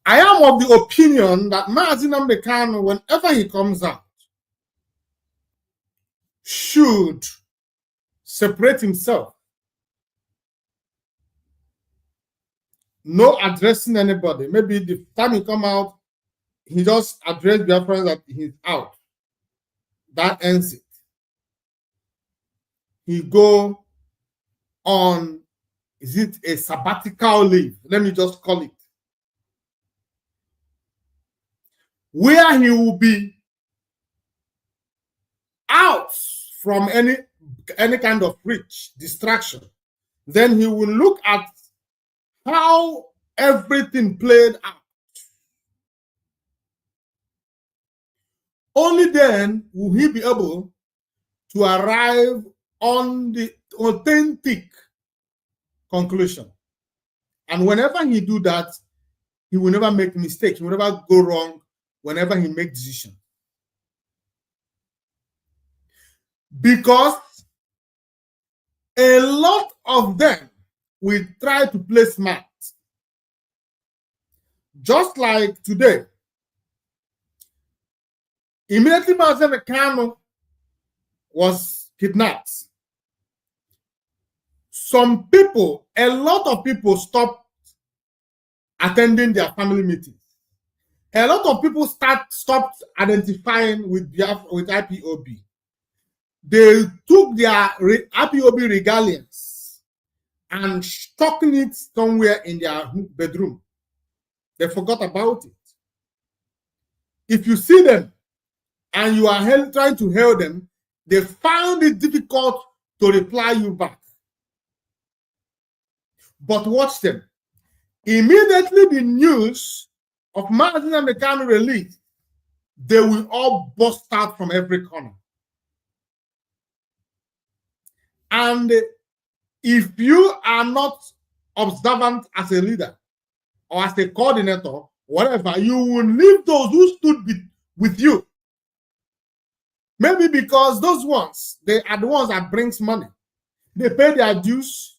I am of the opinion that Mazi Nnamdi Kanu, whenever he comes out, should separate himself. No addressing anybody. Maybe the time he come out, he just address Biafrans that he's out. That ends it. He go on, is it a sabbatical leave? Let me just call it. Where he will be out from any kind of reach, distraction. Then he will look at how everything played out. Only then will he be able to arrive on the authentic conclusion. And whenever he do that, he will never make mistakes. He will never go wrong whenever he makes decisions. Because a lot of them will try to play smart. Just like today, immediately Mazi Kanu was kidnapped. Some people, a lot of people stopped attending their family meetings. A lot of people stopped identifying with IPOB. They took their IPOB regalias and stuck it somewhere in their bedroom. They forgot about it. If you see them and you are trying to hail them, they found it difficult to reply you back. But watch them. Immediately the news of Mazi Nnamdi Kanu release, they will all burst out from every corner. And if you are not observant as a leader or as a coordinator, whatever, you will leave those who stood with you. Maybe because those ones, they are the ones that brings money. They pay their dues.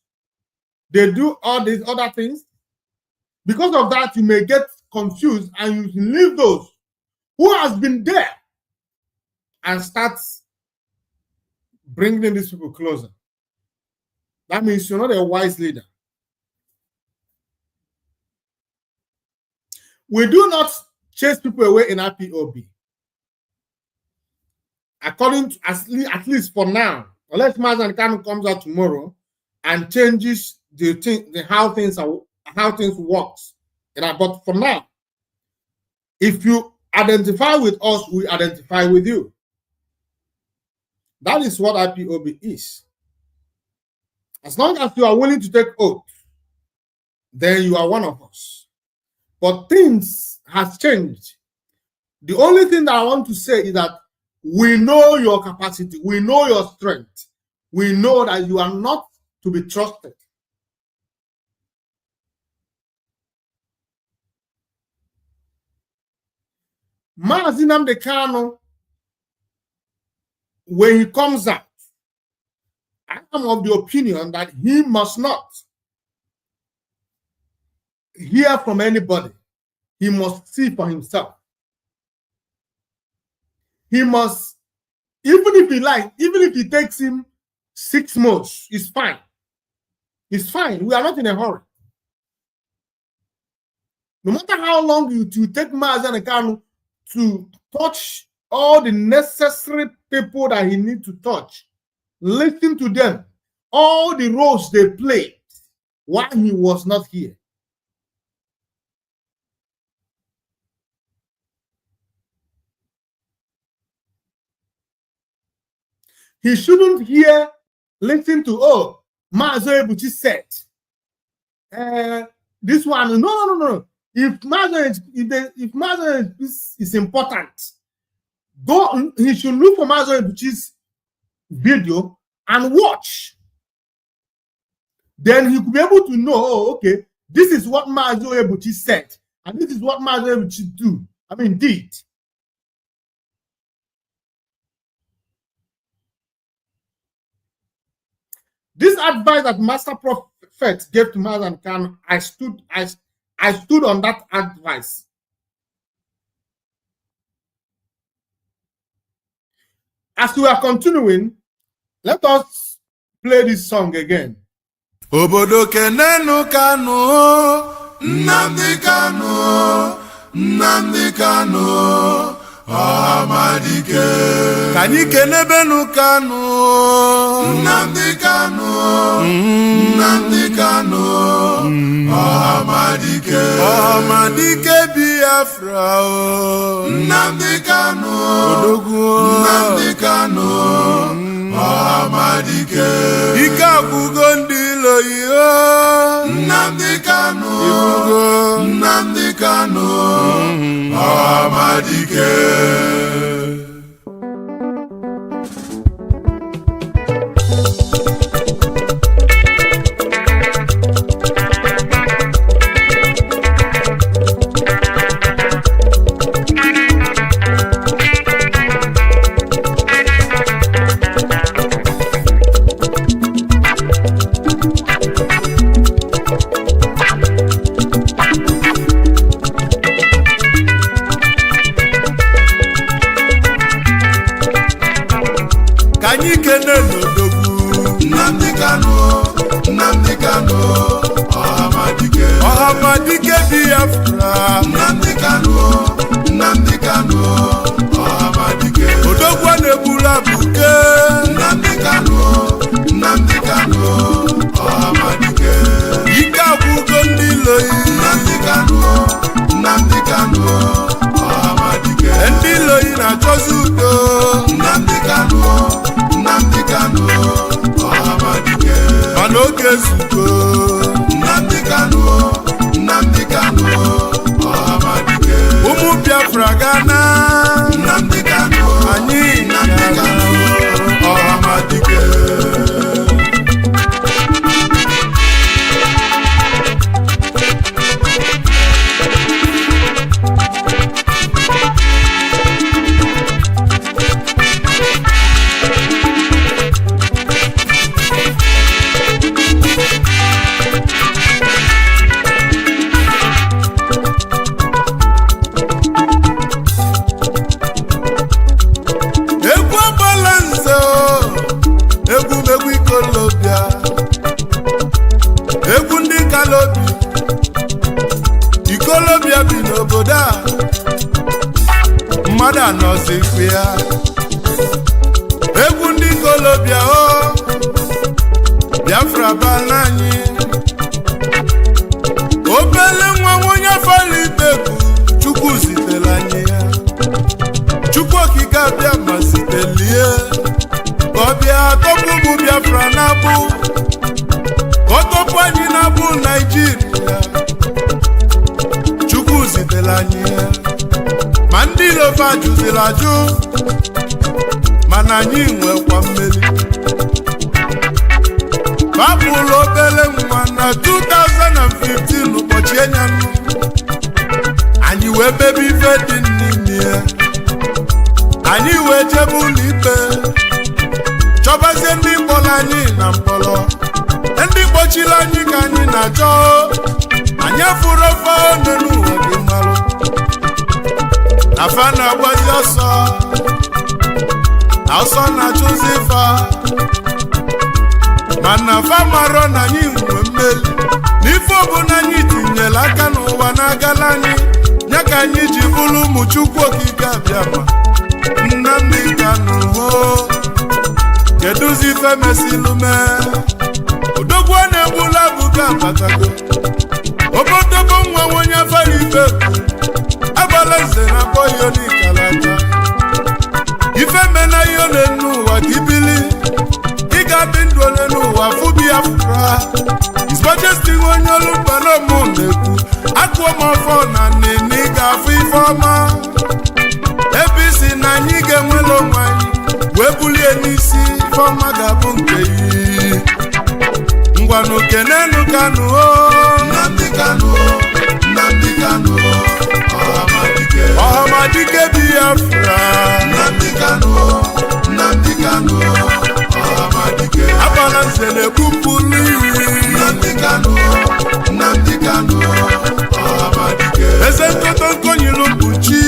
They do all these other things. Because of that, you may get confused and you leave those who has been there and starts bringing these people closer. That means you're not a wise leader. We do not chase people away in IPOB. According to, at least for now, unless Mazi and Kanu comes out tomorrow and changes how things works. But for now, if you identify with us, we identify with you. That is what IPOB is. As long as you are willing to take oath, then you are one of us. But things have changed. The only thing that I want to say is that we know your capacity, we know your strength, we know that you are not to be trusted. Mazi Nnamdi Kanu, when he comes out, I am of the opinion that he must not hear from anybody. He must see for himself. He must, even if it takes him 6 months, it's fine. It's fine. We are not in a hurry. No matter how long you take Mazi Kanu to touch all the necessary people that he needs to touch, listen to them, all the roles they played while he was not here. He shouldn't listen to, oh, Mazi Ebuchi said, this one, no. If Mazi is important, he should look for Mazi Ebuchi's video and watch. Then he could be able to know, oh, okay, this is what Mazi Ebuchi said, and this is what Mazi Ebuchi did. This advice that Master Prophet gave to Mazi Kanu, I stood on that advice. As we are continuing, let us play this song again. Obodo kenenu Kanu, Nnamdi Kanu, Nnamdi Kanu, Amadike. Kanyi kenebenu Kanu, Nnamdi Kanu, Nnamdi Kanu, Amadike. Amadike Biafra, Nnamdi Kanu, Nnamdi Kanu, Amadike. Ikabugo ndilo yo, Nnamdi Kanu, Nnamdi Kanu, Amadike. Nnamdi Kanu, Amadike Biafra. Nnamdi Kanu, Amadike. Odogwa nebula buke. Nnamdi Kanu, Amadike. Ika bugo ndiloi. Nnamdi Kanu, Amadike. Ndiloi na chozudo. Nnamdi Kanu, Amadike. Manoke zuko. Nnamdi Kanu, Amadike. Umu Biafra Ghana. Nnamdi Kanu, Nnamdi Kanu, Amadike. n'obodo a mmadụ anọzi ikpe ya egwu ndị kolobia o Biafra bala anyị obele nwa onye fali ikpeku Chukwu zitere anyị ya chukwuokikeabiama zitelie ka ọ bịa tọpụ ụmụ Biafra na-abụ ka ọ tọpụ anyị na-abụ Naịjirịa Chukwu zitere anyị ya ma ndị Yoruba jụziri ajụ mana anyị nwekwa mmeri babụlụ obele nwa na 2015 ụbọchị enyanụ anyị wee bebe ife dị n'ime ya anyị wee jebe ụlọ ikpe chọbazie ndị mkpọrọ anyị na mkpọrọ ndị kpọchiri anyị ka anyị na-achọ anyị afụrụ ofe n'elu ụwa gị marụ afa na-agbazi ọsọ na-achụzi ife mana afa marọ na anyị nwe mmeli n'ife ọbụla anyị tinyere aka n'ụwa na-agala anyị ya ka anyị ji bụrụ ụmụ chukwuokikeabiama Nnamdi Kanu kedụzi ife mesilume odogwu na-egbula abụga abatago obodobo nwa onye afara ibe agbala nze na akpọghị onikalata ife mena ihe ole n'ụwa ka ibili ị ga-adị ndụ ole n'ụwa fụ Biafra His Majesty onye olu mkpanamu na-ekwu akụọ m ọfọ na nene ị ga-afụ ife ọma ebe isi na anyị ga-enwere onwe anyị wee bulie n'isi ife ọma ga-abụ nke yi ngwanụ kenenu Kanu Nnamdi Kanu Nnamdi Kanu ọhamadike Biafra Nnamdi Kanu Nnamdi Kanu ọhamadike agbala nze na-ekwupụlụ iri Nnamdi Kanu Nnamdi Kanu ọhamadike eze nkoto nkonyelu mkpuchi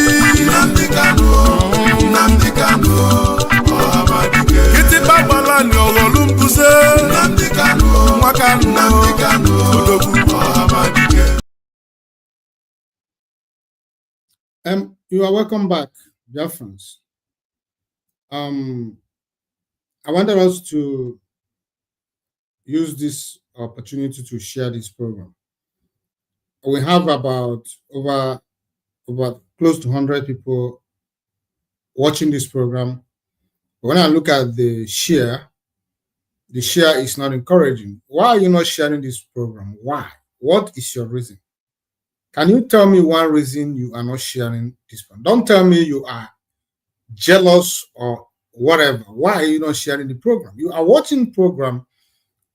Nnamdi Kanu Nnamdi Kanu ọhamadike kịtịkpa gbala ni ọghọlụ mbuze Nnamdi Kanu nwa Kanu Nnamdi Kanu odogwu ọhamadike. You are welcome back, Biafrans. I wanted us to use this opportunity to share this program. We have about over close to 100 people watching this program. But when I look at the share is not encouraging. Why are you not sharing this program? Why? What is your reason? Can you tell me one reason you are not sharing this one? Don't tell me you are jealous or whatever. Why are you not sharing the program? You are watching the program,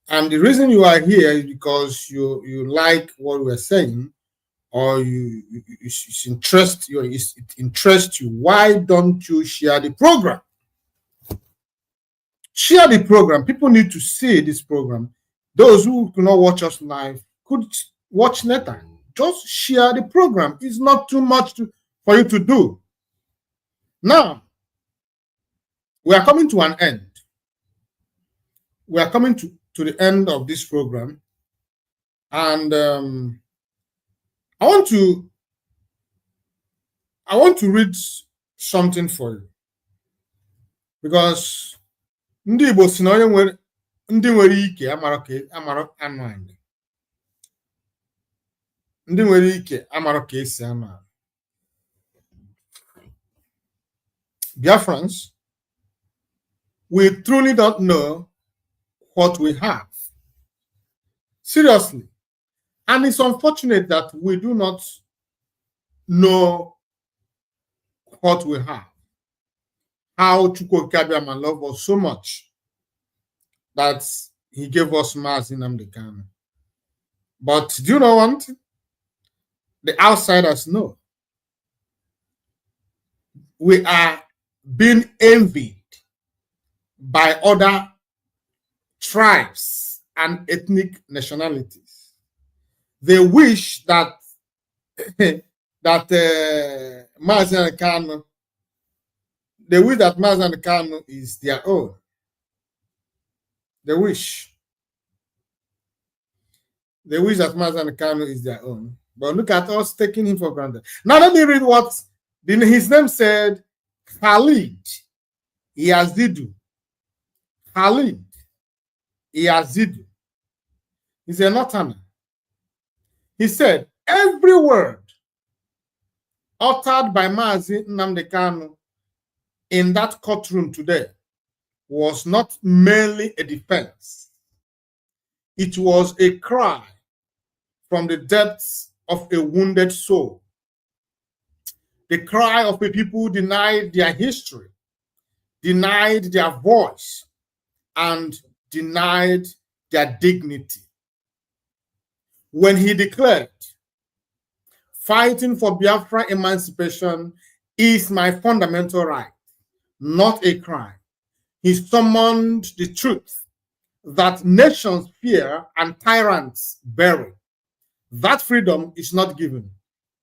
and the reason you are here is because you like what we're saying, or it interests you. Why don't you share the program? Share the program. People need to see this program. Those who cannot watch us live could watch later. Just share the program. It's not too much for you to do. Now, we are coming to an end. We are coming to the end of this program. And I want to read something for you. Because ndị Igbo si na onye ndị nwere ike amara anụ anyị. Ndị nwere ike amara ka esi anụ anyị. Biafrans, we truly don't know what we have. Seriously. And it's unfortunate that we do not know what we have. How chukwuokikeabiama loved us so much that he gave us Mazi Nnamdi Kanu. But do you know one thing? The outsiders know. We are being envied by other tribes and ethnic nationalities. They wish that Mazi Nnamdi Kanu, they wish that Mazi Nnamdi Kanu is their own. They wish. They wish that Mazi and Kanu is their own. But look at us taking him for granted. Now let me read what his name said. Khalid Yazidu. Khalid Yazidu. He's a Northerner. He said, every word uttered by Mazi Nnamdi Kanu in that courtroom today was not merely a defense. It was a cry from the depths of a wounded soul. The cry of a people denied their history, denied their voice, and denied their dignity. When he declared, fighting for Biafra emancipation is my fundamental right, not a crime, he summoned the truth that nations fear and tyrants bury. That freedom is not given,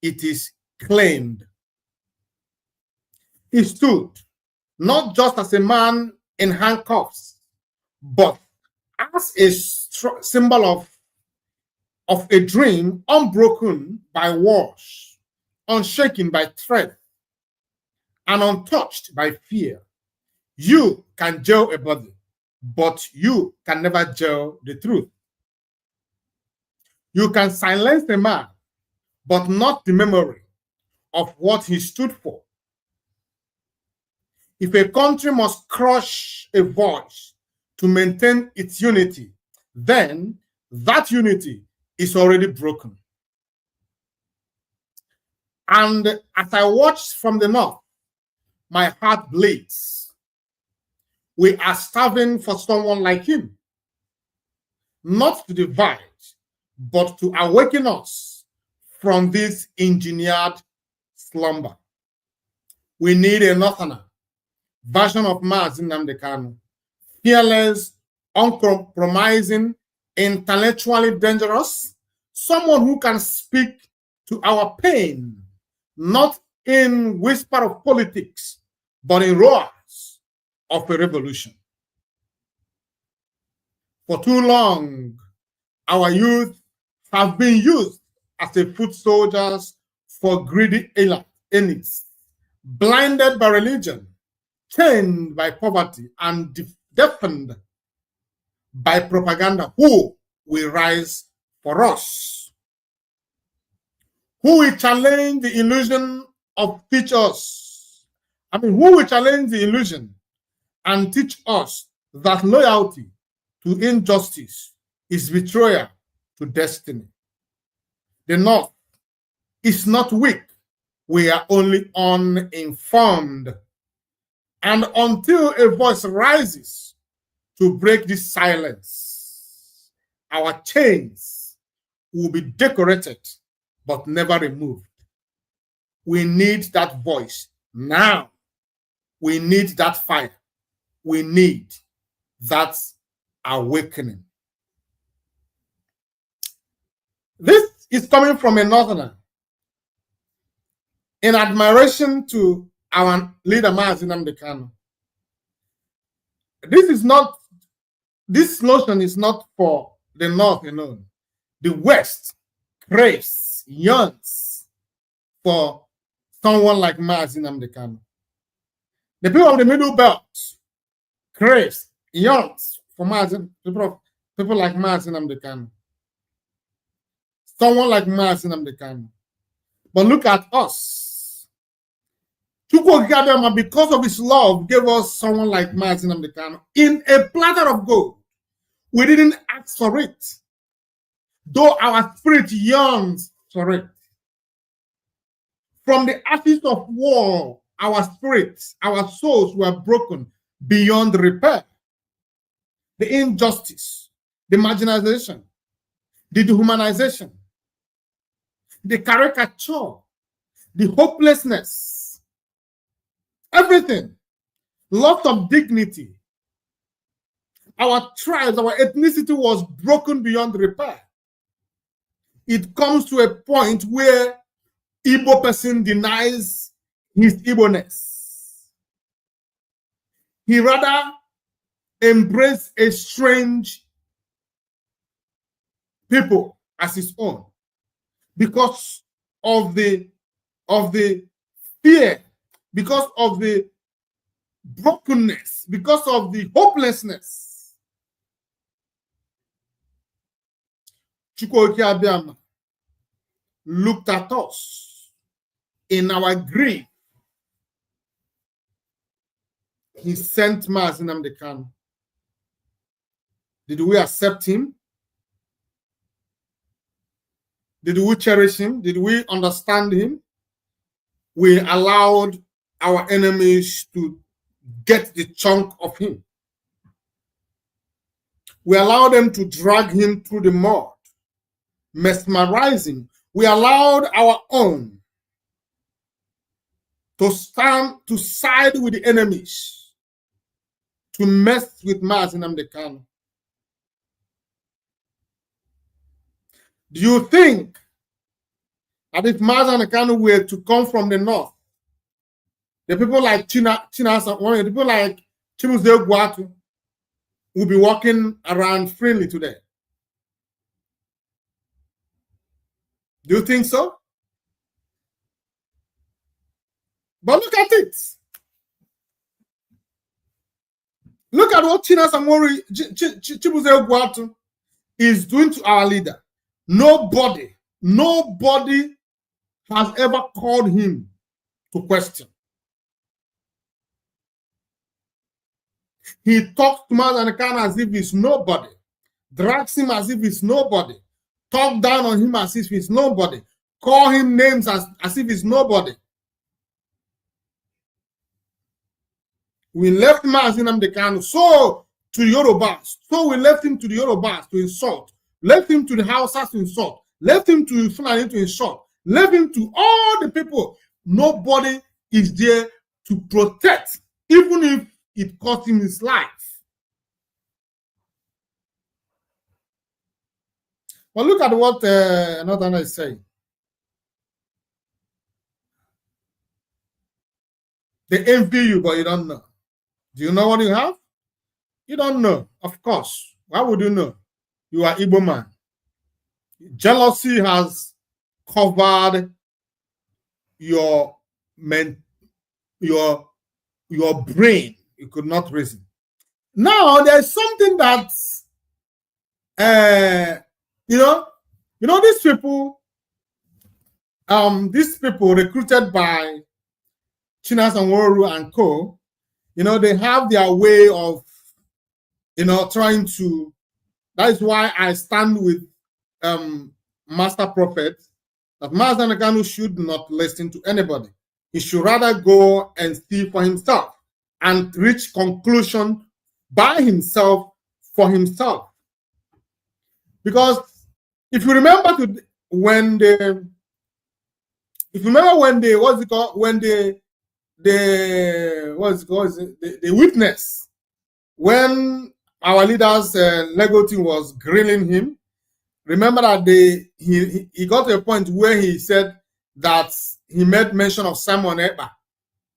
it is claimed. He stood not just as a man in handcuffs, but as a symbol of a dream unbroken by wars, unshaken by threat, and untouched by fear. You can jail a body, but you can never jail the truth. You can silence a man, but not the memory of what he stood for. If a country must crush a voice to maintain its unity, then that unity is already broken. And as I watch from the north, my heart bleeds. We are starving for someone like him, not to divide, but to awaken us from this engineered slumber. We need a Northerner version of Mazi Nnamdi Kanu, fearless, uncompromising, intellectually dangerous, someone who can speak to our pain, not in whisper of politics, but in roars of a revolution. For too long, our youth have been used as a foot soldiers for greedy elites, blinded by religion, chained by poverty, and deafened by propaganda. Who will rise for us? Who will challenge the illusion of teach us? Who will challenge the illusion and teach us that loyalty to injustice is betrayal to destiny? The North is not weak. We are only uninformed. And until a voice rises to break this silence, our chains will be decorated but never removed. We need that voice now. We need that fire. We need that awakening. This is coming from a Northerner in admiration to our leader Mazi Nnamdi Kanu. This notion is not for the North alone. The West craves, yearns for someone like Mazi Nnamdi Kanu. The people of the Middle Belt craves, yearns for people like Mazi Nnamdi Kanu. Someone like Mazi Nnamdi Kanu. But look at us. Chukwuokikeabiama, because of his love, gave us someone like Mazi Nnamdi Kanu in a platter of gold. We didn't ask for it, though our spirit yearns for it. From the ashes of war, our spirits, our souls were broken beyond repair. The injustice, the marginalization, the dehumanization, the caricature, the hopelessness, everything, loss of dignity. Our tribes, our ethnicity was broken beyond repair. It comes to a point where Igbo person denies his Igbo-ness. He rather embraces a strange people as his own because of the fear, because of the brokenness, because of the hopelessness. Chukwuokikeabiama looked at us in our grief. He sent Mazi Nnamdi Kanu. Did we accept him? Did we cherish him? Did we understand him? We allowed our enemies to get the chunk of him. We allowed them to drag him through the mud, mesmerize him. We allowed our own to side with the enemies, to mess with Mazi Nnamdi Kanu. Do you think that if Mazi Nnamdi Kanu were to come from the north, the people like the people like Chimuze Guatu will be walking around freely today? Do you think so? But look at it. Look at what Chimuze Guatu is doing to our leader. Nobody has ever called him to question. He talks to Mazi Nnamdi Kanu as if he's nobody, drags him as if he's nobody, talk down on him as if he's nobody, call him names as if he's nobody. We left Mazi Nnamdi Kanu to the Yorubas, so we left him to the Yorubas to insult, left him to the Hausas to insult, left him to Fulani to insult, left him to all the people. Nobody is there to protect, even if it cost him his life. But look at what another is saying. They envy you, but you don't know. Do you know what you have? You don't know. Of course. Why would you know? You are Igbo man. Jealousy has covered your brain. You could not reason. Now there's something that these people recruited by Chinas and Woru and Co. They have their way of trying to. That is why I stand with Master Prophet that Mazi Nnamdi Kanu should not listen to anybody. He should rather go and see for himself and reach conclusion by himself for himself. Because if you remember when the witness, when our leader's Lego team was grilling him, remember that he got to a point where he said that he made mention of Simon Ekpa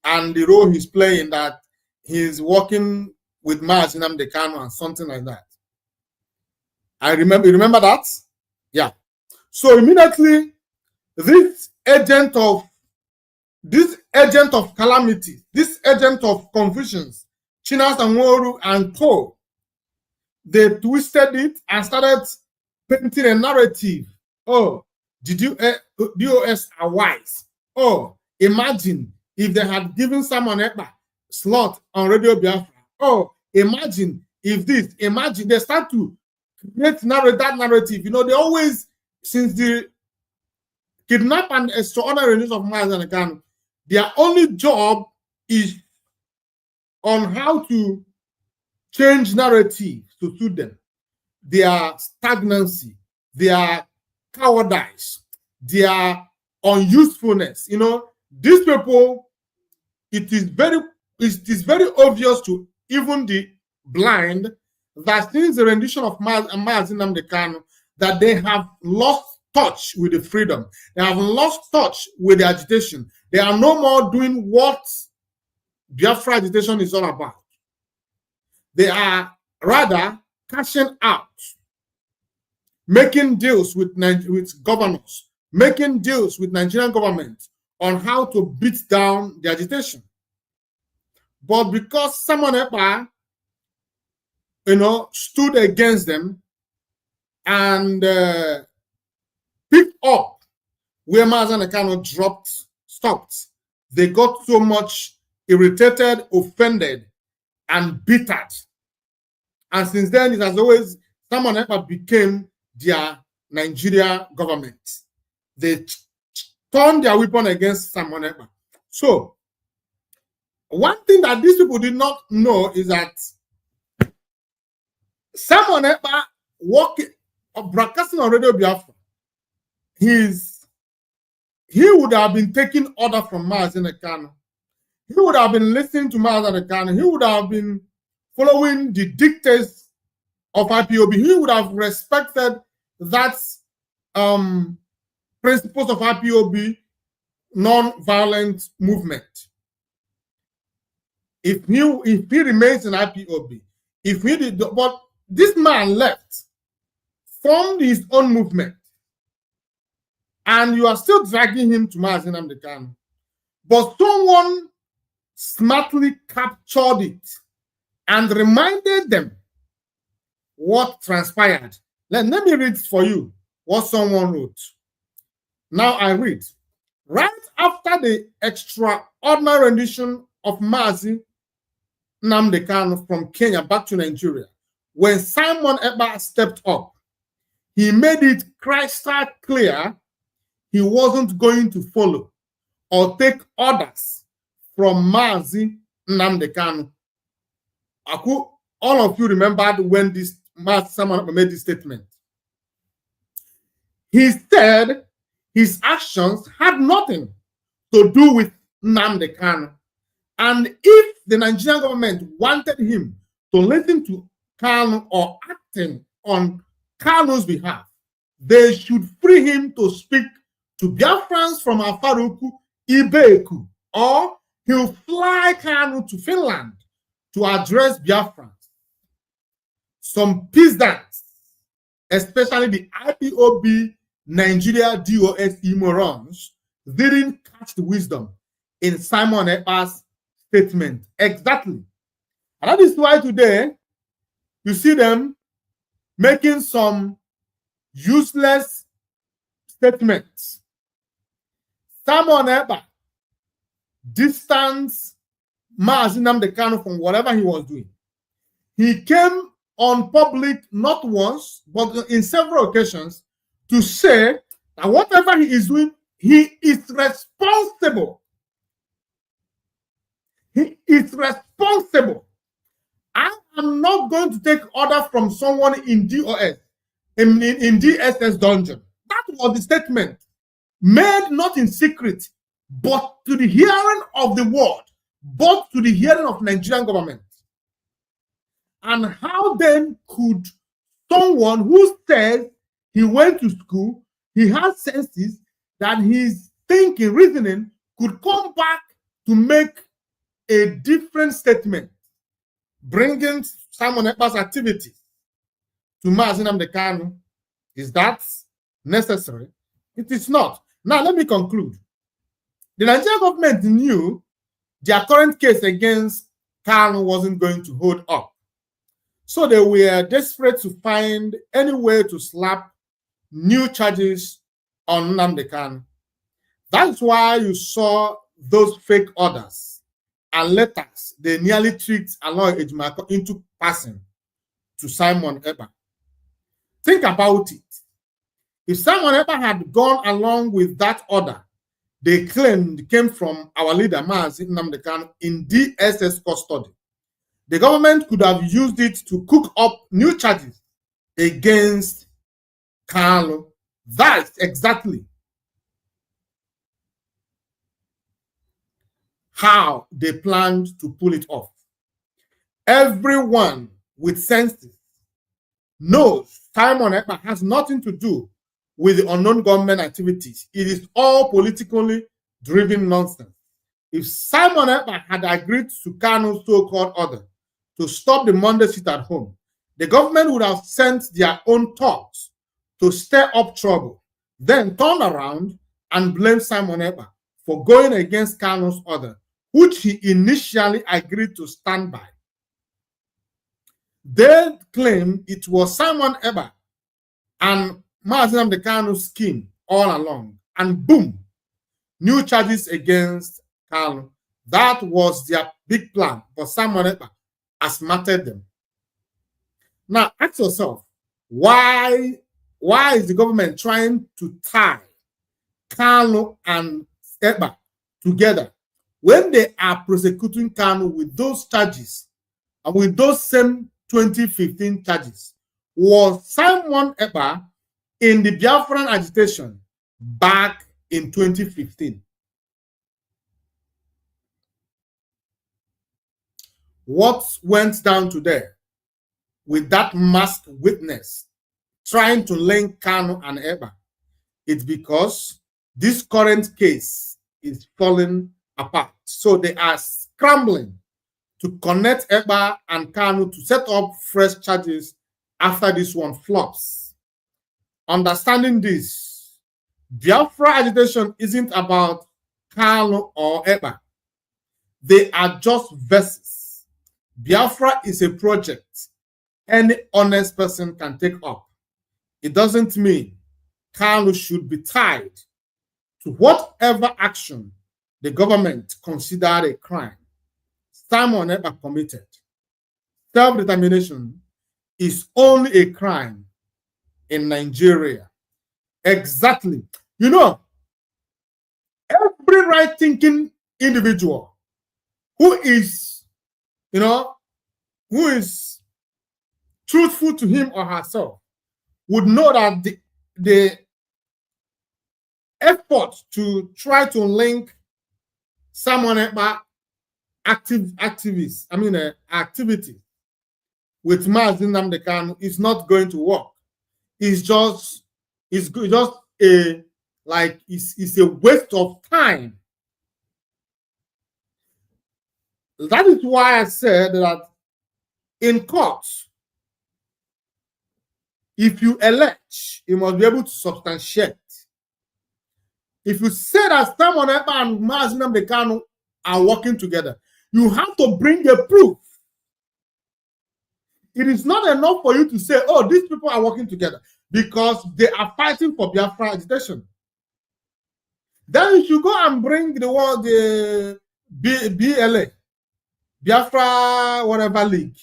and the role he's playing, that he's working with Mazi Nnamdi Kanu and something like that. You remember that? Yeah. So immediately, this agent of calamity, this agent of confusions, Chinas and Woru and Co., they twisted it and started painting a narrative. Oh, DOS are wise. Oh, imagine if they had given Simon Ekpa slot on Radio Biafra. Oh, imagine if this, imagine. They start to create that narrative. They always, since the kidnap and extraordinary release of Mazi Nnamdi Kanu, their only job is on how to change narrative to suit them. Their stagnancy, their cowardice, their unusefulness. These people, it is very obvious to even the blind that since the rendition of Mazi Nnamdi Kanu, that they have lost touch with the freedom. They have lost touch with the agitation. They are no more doing what Biafra agitation is all about. They are rather cashing out. making deals with governors, making deals with Nigerian government on how to beat down the agitation. But because Simon Ekpa, stood against them and picked up where Mazi and Kanu stopped, they got so much irritated, offended, and bitter. And since then, it has always, Simon Ekpa became their Nigeria government. They turned their weapon against Simon Ekpa. So, one thing that these people did not know is that Simon Ekpa broadcasting on Radio Biafra, he would have been taking order from Mazi and Kanu. He would have been listening to Mazi and Kanu. He would have been following the dictates of IPOB. He would have respected that principles of IPOB, non-violent movement. If he remains in IPOB, but this man left, formed his own movement, and you are still dragging him to Mazi Nnamdi Kanu. But someone smartly captured it and reminded them what transpired. Let me read for you what someone wrote. Now I read. Right after the extraordinary rendition of Mazi Nnamdi Kanu from Kenya back to Nigeria, when Simon Ekpa stepped up, he made it crystal clear he wasn't going to follow or take orders from Mazi Nnamdi Kanu. All of you remembered when this Simon Ekpa made this statement. He said his actions had nothing to do with Nnamdi Kanu. And if the Nigerian government wanted him to listen to Kanu or acting on Kanu's behalf, they should free him to speak to Biafrans from Afaruku, Ibeku, or he'll fly Kanu to Finland to address Biafrans. Some peasants, especially the IPOB Nigeria DOS morons, didn't catch the wisdom in Simon Ekpa's statement. Exactly. And that is why today you see them making some useless statements. Simon Ekpa distanced Mazi Nnamdi Kanu from whatever he was doing. He came on public not once, but in several occasions to say that whatever he is doing, he is responsible. He is responsible. I am not going to take order from someone in DOS, in DSS dungeon. That was the statement made not in secret, but to the hearing of the world, but to the hearing of Nigerian government. And how then could someone who says he went to school, he has senses, that his thinking, reasoning could come back to make a different statement, bringing Simon Ekpa's activities to Mazi Nnamdi Kanu? Is that necessary? It is not. Now, let me conclude. The Nigerian government knew their current case against Kanu wasn't going to hold up. So they were desperate to find any way to slap new charges on Nnamdi Kanu. That's why you saw those fake orders and letters they nearly tricked Aloy Ejimako into passing to Simon Ekpa. Think about it. If Simon Ekpa had gone along with that order, they claimed came from our leader Mazi Nnamdi Kanu in DSS custody, the government could have used it to cook up new charges against Kanu. That's exactly how they planned to pull it off. Everyone with senses knows Simon Ekpa has nothing to do with the unknown government activities. It is all politically driven nonsense. If Simon Ekpa had agreed to Kanu's so-called order to stop the Monday sit at home, the government would have sent their own thugs to stir up trouble, then turn around and blame Simon Ekpa for going against Kanu's order, which he initially agreed to stand by. They claim it was Simon Ekpa and Mazi Nnamdi Kanu's scheme all along, and boom, new charges against Kanu. That was their big plan, but Simon Ekpa has mattered them. Now, ask yourself, why is the government trying to tie Kanu and Ekpa together when they are prosecuting Kanu with those charges and with those same 2015 charges? Was Simon Ekpa in the Biafran agitation back in 2015? What went down today with that masked witness trying to link Kanu and Ekpa? It's because this current case is falling apart. So they are scrambling to connect Ekpa and Kanu to set up fresh charges after this one flops. Understanding this, Biafra agitation isn't about Kanu or Ekpa. They are just verses. Biafra is a project any honest person can take up. It doesn't mean Kanu should be tied to whatever action the government considered a crime Simon Ekpa committed. Self-determination is only a crime in Nigeria. Exactly. You know, every right-thinking individual who is, who is truthful to him or herself would know that the effort to try to link Simon Ekpa activity with Mazi Nnamdi Kanu is not going to work. It's just a waste of time. That is why I said that in court, if you allege, you must be able to substantiate. If you say that Simon Ekpa and Mazi Nnamdi Kanu are working together, you have to bring a proof. It is not enough for you to say, oh, these people are working together, because they are fighting for Biafra agitation. Then you should go and bring the BLA, Biafra whatever league.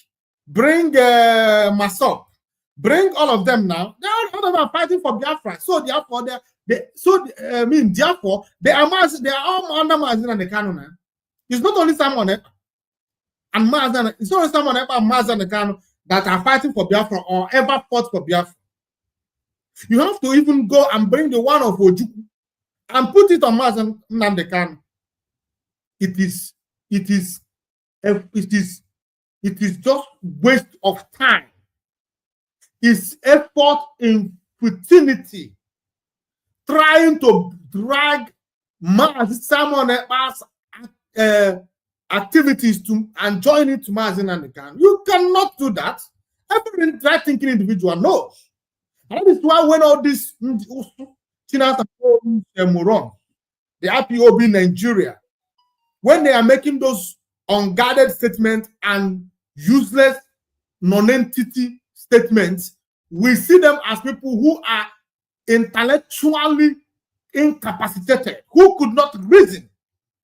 Bring Masop. Bring all of them now. All of them are fighting for Biafra. So therefore, they are all under Mazi Nnamdi Kanu now. It's not only Simon Ekpa and Mazi. It's not only Simon Ekpa and Mazi Nnamdi Kanu that are fighting for Biafra or ever fought for Biafra. You have to even go and bring the one of Ojukwu and put it on Mazi Nnamdi Kanu. It is just waste of time. It's effort in futility, trying to drag Simon Ekpa's activities and join it to Mazi Nnamdi Kanu. You cannot do that. Every right-thinking individual knows. That is why when all these Chinas and morons, the IPOB Nigeria, when they are making those unguarded statements and useless non-entity statements, we see them as people who are intellectually incapacitated, who could not reason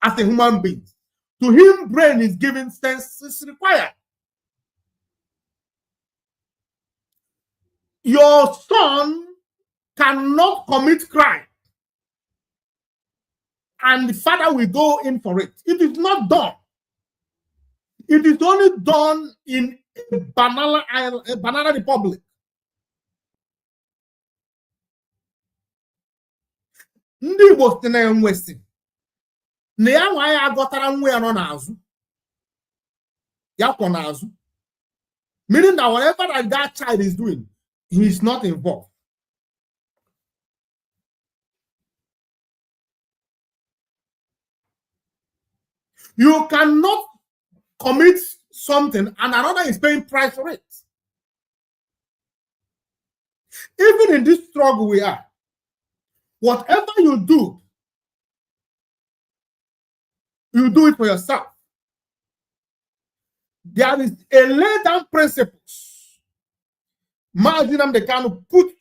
as a human being. To him, brain is given, sense is required. Your son cannot commit crime, and the father will go in for it. It is not done. It is only done in a banana republic. Ndị Igbo si na enwesi na ya nwa ya agọtara nwa ya nọ n'azụ ya kwọ n'azụ, meaning that whatever that child is doing, he is not involved. You cannot commit something and another is paying price for it. Even in this struggle we are, whatever you do it for yourself. There is a laid down principles Mazi Nnamdi Kanu put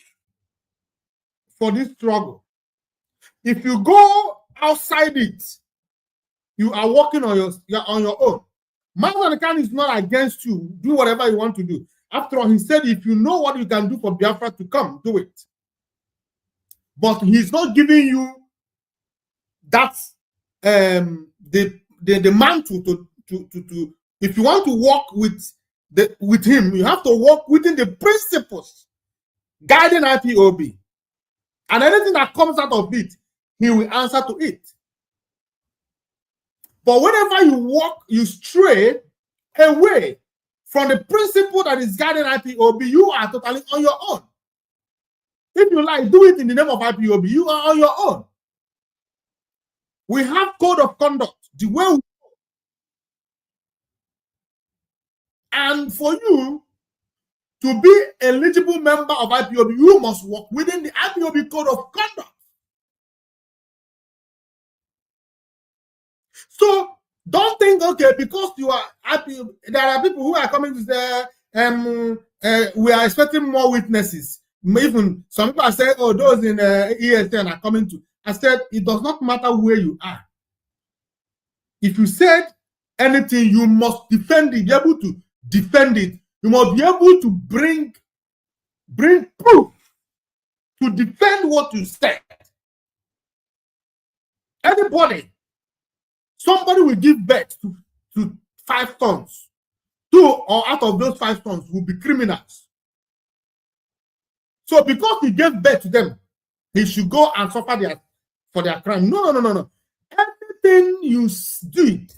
for this struggle. If you go outside it, you are working on your own. Mazi Nnamdi Kanu is not against you. Do whatever you want to do. After all, he said, if you know what you can do for Biafra to come, do it. But he's not giving you that the mantle to if you want to work with him, you have to work within the principles guiding IPOB. And anything that comes out of it, he will answer to it. But whenever you walk, you stray away from the principle that is guiding IPOB, you are totally on your own. If you like, do it in the name of IPOB, you are on your own. We have code of conduct, the way we go. And for you to be eligible member of IPOB, you must work within the IPOB code of conduct. So don't think, okay, because you are IPOB, there are people who are coming to say, we are expecting more witnesses. Even some people are saying, oh, those in ESN are coming to. I said, it does not matter where you are. If you said anything, you must defend it, be able to defend it. You must be able to bring proof to defend what you said. Anybody, somebody will give birth to 5 tons. 2 or out of those 5 tons will be criminals. So because he gave birth to them, he should go and suffer for their crime. No. Anything you did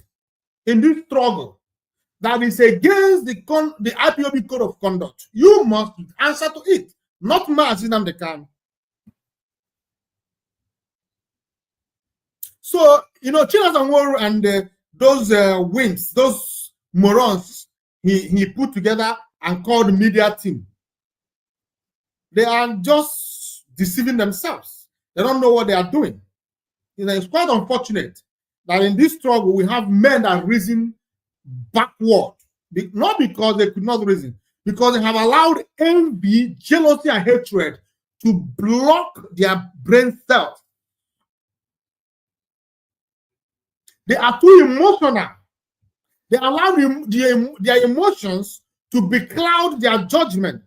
in this struggle that is against the IPOB code of conduct, you must answer to it, not Mazi Nnamdi Kanu. So, Chinas and those wimps, those morons he put together and called the media team, they are just deceiving themselves. They don't know what they are doing. It's quite unfortunate that in this struggle we have men that reason backward, not because they could not reason, because they have allowed envy, jealousy, and hatred to block their brain cells. They are too emotional. They allow their emotions to becloud their judgment.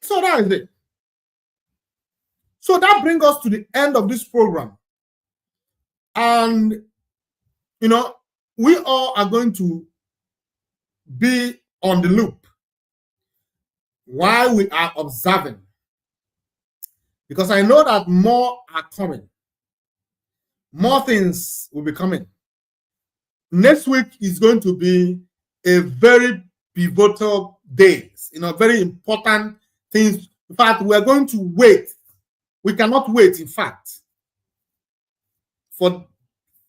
So that is it. So that brings us to the end of this program. And, we all are going to be on the loop while we are observing. Because I know that more are coming. More things will be coming. Next week is going to be a very pivotal day. Very important things. In fact, we are going to wait. We cannot wait, in fact, for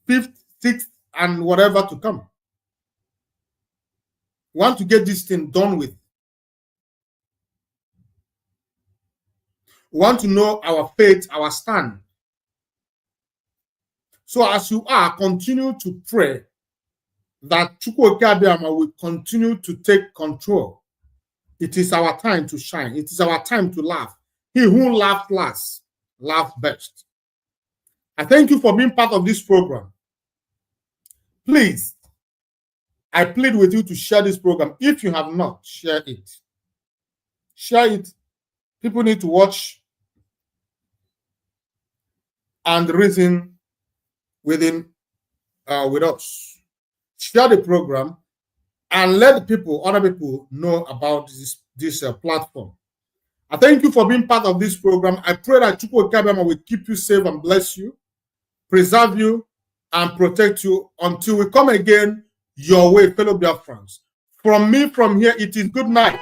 5th, 6th, and whatever to come. We want to get this thing done with. We want to know our faith, our stand. So as you are, continue to pray that chukwuokikeabiama will continue to take control. It is our time to shine. It is our time to laugh. He who laughed last, laughed best. I thank you for being part of this program. Please, I plead with you to share this program. If you have not, share it. Share it. People need to watch and reason with us. Share the program and let other people know about this platform. I thank you for being part of this program. I pray that chukwuokikeabiama will keep you safe and bless you, preserve you, and protect you until we come again your way, fellow Biafrans. From me, from here, it is good night.